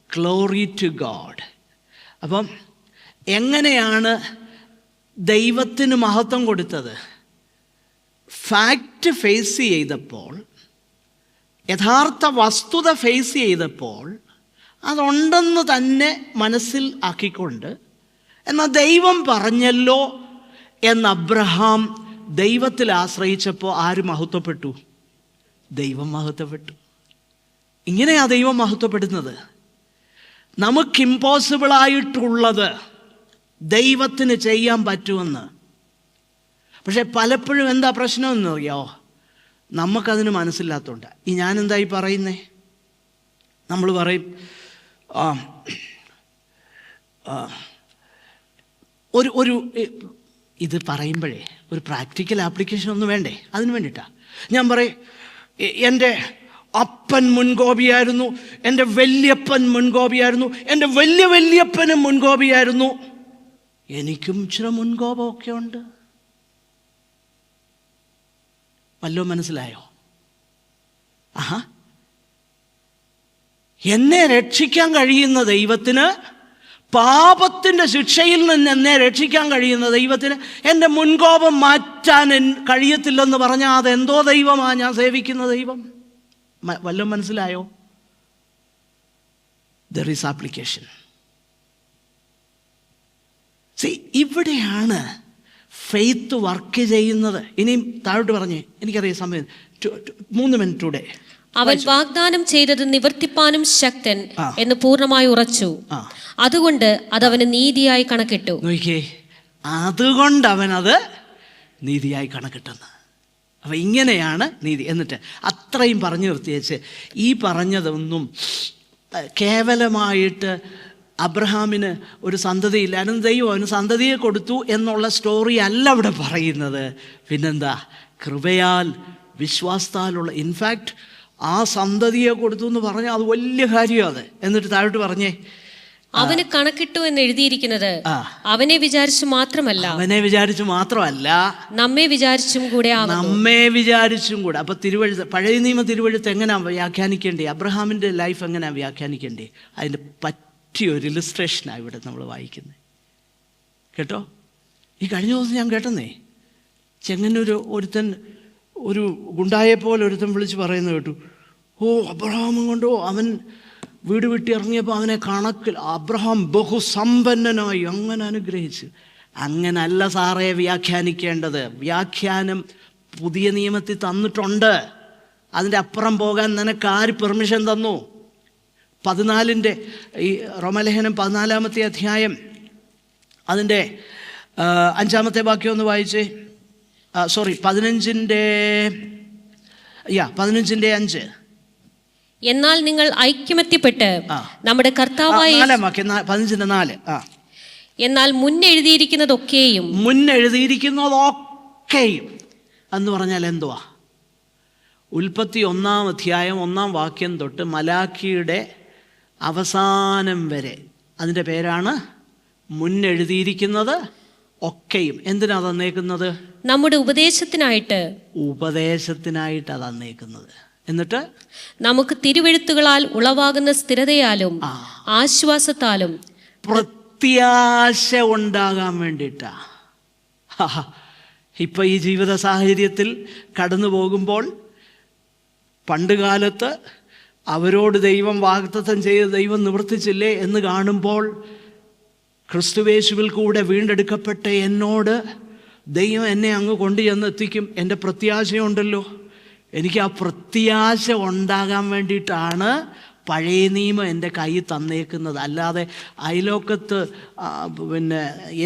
glory to God. അപ്പം എങ്ങനെയാണ് ദൈവത്തിന് മഹത്വം കൊടുത്തത്? ഫാക്റ്റ് ഫേസ് ചെയ്തപ്പോൾ, യഥാർത്ഥ വസ്തുത ഫേസ് ചെയ്തപ്പോൾ അതുണ്ടെന്ന് തന്നെ മനസ്സിൽ ആക്കിക്കൊണ്ട്, എന്നാൽ ദൈവം പറഞ്ഞല്ലോ എന്ന് അബ്രഹാം ദൈവത്തിൽ ആശ്രയിച്ചപ്പോൾ ആര് മഹത്വപ്പെട്ടു? ദൈവം മഹത്വപ്പെട്ടു. ഇങ്ങനെയാ ദൈവം മഹത്വപ്പെടുന്നത്. നമുക്ക് ഇമ്പോസിബിളായിട്ടുള്ളത് ദൈവത്തിന് ചെയ്യാൻ പറ്റുമെന്ന്. പക്ഷെ പലപ്പോഴും എന്താ പ്രശ്നമെന്ന് അറിയാമോ? നമുക്കതിന് മനസ്സില്ലാത്തതുകൊണ്ട്. ഞാനെന്തായി പറയുന്നേ? നമ്മൾ പറയും ഒരു ഇത് പറയുമ്പോഴേ ഒരു പ്രാക്ടിക്കൽ ആപ്ലിക്കേഷൻ ഒന്നും വേണ്ടേ? അതിന് വേണ്ടിയിട്ടാണ് ഞാൻ പറയും, എൻ്റെ അപ്പൻ മുൻകോപിയായിരുന്നു, എൻ്റെ വല്യപ്പൻ മുൻകോപിയായിരുന്നു, എൻ്റെ വല്യപ്പനും മുൻകോപിയായിരുന്നു, എനിക്കും ഇച്ചിരി മുൻകോപമൊക്കെ ഉണ്ട്. വല്ലോ മനസ്സിലായോ? ആഹാ, എന്നെ രക്ഷിക്കാൻ കഴിയുന്ന ദൈവത്തിന്, പാപത്തിൻ്റെ ശിക്ഷയിൽ നിന്ന് എന്നെ രക്ഷിക്കാൻ കഴിയുന്ന ദൈവത്തിന് എൻ്റെ മുൻകോപം മാറ്റാൻ കഴിയത്തില്ലെന്ന് പറഞ്ഞാൽ അതെന്തോ ദൈവമാണ് ഞാൻ സേവിക്കുന്ന ദൈവം? വല്ലതും മനസ്സിലായോ? There is application. ഇവിടെയാണ് ഫെയ്ത്ത് വർക്ക് ചെയ്യുന്നത്. ഇനിയും താഴോട്ട് പറഞ്ഞേ, എനിക്കറിയാം സമയം 3 മിനിറ്റ് കൂടെ. അവൻ വാഗ്ദാനം ചെയ്തത് നിവർത്തിപ്പാനും ശക്തൻ എന്ന് പൂർണ്ണമായി ഉറച്ചു. അതുകൊണ്ട് അതവന് നീതിയായി കണക്കിട്ടു. നോക്കിയേ, അതുകൊണ്ട് അവനത് നീതിയായി കണക്കിട്ടെന്ന്. അപ്പം ഇങ്ങനെയാണ് നീതി. എന്നിട്ട് അത്രയും പറഞ്ഞു നിർത്തിയേച്ച് ഈ പറഞ്ഞതൊന്നും കേവലമായിട്ട് അബ്രഹാമിന് ഒരു സന്തതിയില്ലായിരുന്നു, ദൈവം അവന് സന്തതിയെ കൊടുത്തു എന്നുള്ള സ്റ്റോറി അല്ല ഇവിടെ പറയുന്നത്. പിന്നെന്താ? കൃപയാൽ വിശ്വാസത്താലുള്ള, ഇൻഫാക്റ്റ് ആ സന്തതിയെ കൊടുത്തു എന്ന് പറഞ്ഞാൽ അത് വലിയ കാര്യമാണ്. അത് എന്നിട്ട് താഴോട്ട് പറഞ്ഞേ, അവന് കണക്കിട്ടു എന്ന് എഴുതിയിരിക്കുന്നത് അവനെ വിചാരിച്ചു മാത്രമല്ല, അവനെ വിചാരിച്ചു മാത്രമല്ല, നമ്മെ വിചാരിച്ചും കൂടെ, നമ്മെ വിചാരിച്ചും കൂടെ. അപ്പൊ തിരുവഴുത്ത്, പഴയ നിയമ തിരുവഴുത്ത് എങ്ങനെയാ വ്യാഖ്യാനിക്കേണ്ടേ? അബ്രഹാമിന്റെ ലൈഫ് എങ്ങനെയാ വ്യാഖ്യാനിക്കേണ്ടേ? അതിന്റെ പറ്റിയൊരു ഇലിസ്ട്രേഷനാണ് ഇവിടെ നമ്മൾ വായിക്കുന്നത് കേട്ടോ. ഈ കഴിഞ്ഞ ദിവസം ഞാൻ കേട്ടെന്നേ, ചെങ്ങന്നൂർ ഒരുത്തൻ, ഒരു ഗുണ്ടായെ പോലെ ഒരുത്തൻ വിളിച്ച് പറയുന്നത് കേട്ടു. അബ്രഹാമും കൊണ്ടോ അവൻ വീട് വിട്ടി ഇറങ്ങിയപ്പോൾ അവനെ കണക്കിൽ അബ്രഹാം ബഹുസമ്പന്നനായി അങ്ങനെ അനുഗ്രഹിച്ചു. അങ്ങനല്ല സാറേ വ്യാഖ്യാനിക്കേണ്ടത്. വ്യാഖ്യാനം പുതിയ നിയമത്തിൽ തന്നിട്ടുണ്ട്. അതിൻ്റെ അപ്പുറം പോകാൻ നിനക്ക് ആര് പെർമിഷൻ തന്നു? 14 ഈ റോമലേഖനം 14-ാമത്തെ അധ്യായം അതിൻ്റെ 5-ാമത്തെ വാക്യം ഒന്ന് വായിച്ചേ. 15-ന്റെ 5. എന്നാൽ നിങ്ങൾ ഐക്യമത്യപ്പെട്ട് നമ്മുടെ കർത്താവായ 15-4 എന്നാൽ മുന്നെഴുതിയിരിക്കുന്നതൊക്കെയും എന്ന് പറഞ്ഞാൽ എന്തുവാ? ഉൽപ്പത്തി 1-ാം അധ്യായം 1-ാം വാക്യം തൊട്ട് മലാഖിയുടെ അവസാനം വരെ അതിൻ്റെ പേരാണ് മുന്നെഴുതിയിരിക്കുന്നത് ഒക്കെയും. എന്തിനാ തന്നേക്കുന്നത്? നമ്മുടെ ഉപദേശത്തിനായിട്ട് അത് തന്നേക്കുന്നത്. എന്നിട്ട് നമുക്ക് തിരുവെഴുത്തുകളാൽ ഉളവാകുന്ന സ്ഥിരതയാലും ആശ്വാസത്താലും പ്രത്യാശ ഉണ്ടാകാൻ വേണ്ടിയിട്ടാ. ഇപ്പൊ ഈ ജീവിത സാഹചര്യത്തിൽ കടന്നു പോകുമ്പോൾ, പണ്ടുകാലത്ത് അവരോട് ദൈവം വാഗ്ദത്തം ചെയ്ത് ദൈവം നിവർത്തിച്ചില്ലേ എന്ന് കാണുമ്പോൾ, ക്രിസ്തുവേശുവിൽ കൂടെ വീണ്ടെടുക്കപ്പെട്ട എന്നോട് ദൈവം എന്നെ അങ്ങ് കൊണ്ടുചെന്ന് എത്തിക്കും, എൻ്റെ പ്രത്യാശയുണ്ടല്ലോ. എനിക്ക് ആ പ്രത്യാശ ഉണ്ടാകാൻ വേണ്ടിയിട്ടാണ് പഴയ നിയമം എൻ്റെ കയ്യിൽ തന്നേക്കുന്നത്. അല്ലാതെ അയലോക്കത്ത്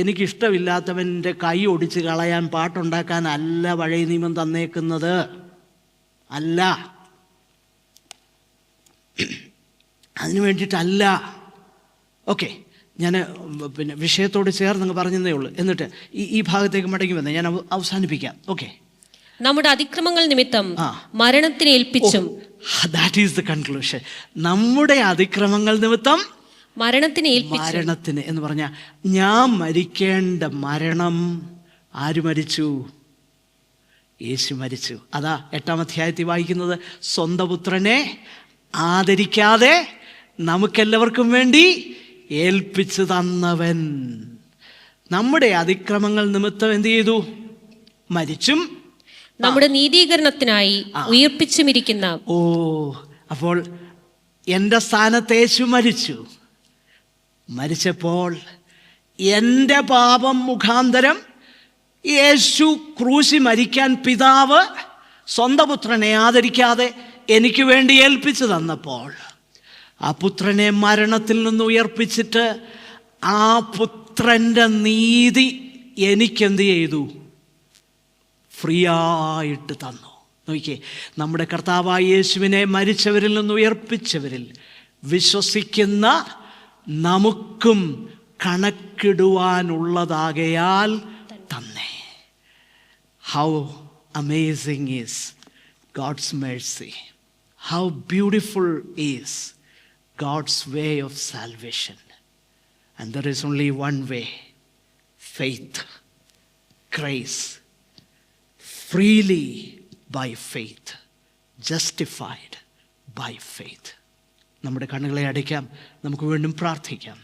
എനിക്കിഷ്ടമില്ലാത്തവൻ്റെ കൈ ഒടിച്ച് കളയാൻ പാട്ടുണ്ടാക്കാനല്ല പഴയ നിയമം തന്നേക്കുന്നത്. അല്ല, അതിനു വേണ്ടിയിട്ടല്ല. ഓക്കെ, ഞാൻ വിഷയത്തോട് ചേർന്നങ്ങ് പറഞ്ഞതേ ഉള്ളൂ. എന്നിട്ട് ഈ ഭാഗത്തേക്ക് മടങ്ങി വന്നേ, ഞാൻ അവസാനിപ്പിക്കാം. ഓക്കെ, നമ്മുടെ അതിക്രമങ്ങൾ നിമിത്തം മരണത്തിന് ഏൽപ്പിച്ചും, ദാറ്റ് ഈസ് ദ കൺക്ലൂഷൻ. നമ്മുടെ അതിക്രമങ്ങൾ നിമിത്തം മരണത്തിന് എന്ന് പറഞ്ഞാൽ ഞാൻ മരിക്കേണ്ട മരണം ആര് മരിച്ചു? യേശു മരിച്ചു. അതാ 8-ാം അധ്യായത്തിൽ വായിക്കുന്നത്, സ്വന്തം പുത്രനെ ആദരിക്കാതെ നമുക്കെല്ലാവർക്കും വേണ്ടി ഏൽപ്പിച്ചു തന്നവൻ. നമ്മുടെ അതിക്രമങ്ങൾ നിമിത്തം എന്ത് ചെയ്തു? മരിച്ചും നമ്മുടെ നീതീകരണത്തിനായി ഉയർപ്പിച്ചുമിരിക്കുന്ന. അപ്പോൾ എൻ്റെ സ്ഥാനത്ത് യേശു മരിച്ചപ്പോൾ എൻ്റെ പാപം മുഖാന്തരം യേശു ക്രൂശി മരിക്കാൻ പിതാവ് സ്വന്തം പുത്രനെ ആദരിക്കാതെ എനിക്ക് വേണ്ടി ഏൽപ്പിച്ചു തന്നപ്പോൾ, ആ പുത്രനെ മരണത്തിൽ നിന്ന് ഉയർപ്പിച്ചിട്ട് ആ പുത്രൻ്റെ നീതി എനിക്കെന്ത് ചെയ്തു? ഫ്രീ ആയിട്ട് തന്നു. നോക്കിയേ, നമ്മുടെ കർത്താവായ യേശുവിനെ മരിച്ചവരിൽ നിന്ന് ഉയർപ്പിച്ചവരിൽ വിശ്വസിക്കുന്ന നമുക്കും കണക്കിടുവാനുള്ളതാകയാൽ തന്നെ. How amazing is God's mercy. How beautiful is God's way of salvation. And there is only one way, faith, grace. Freely by faith, justified by faith. നമ്മുടെ കണ്ണുകളെ അടയ്ക്കാം, നമുക്ക് വീണ്ടും പ്രാർത്ഥിക്കാം.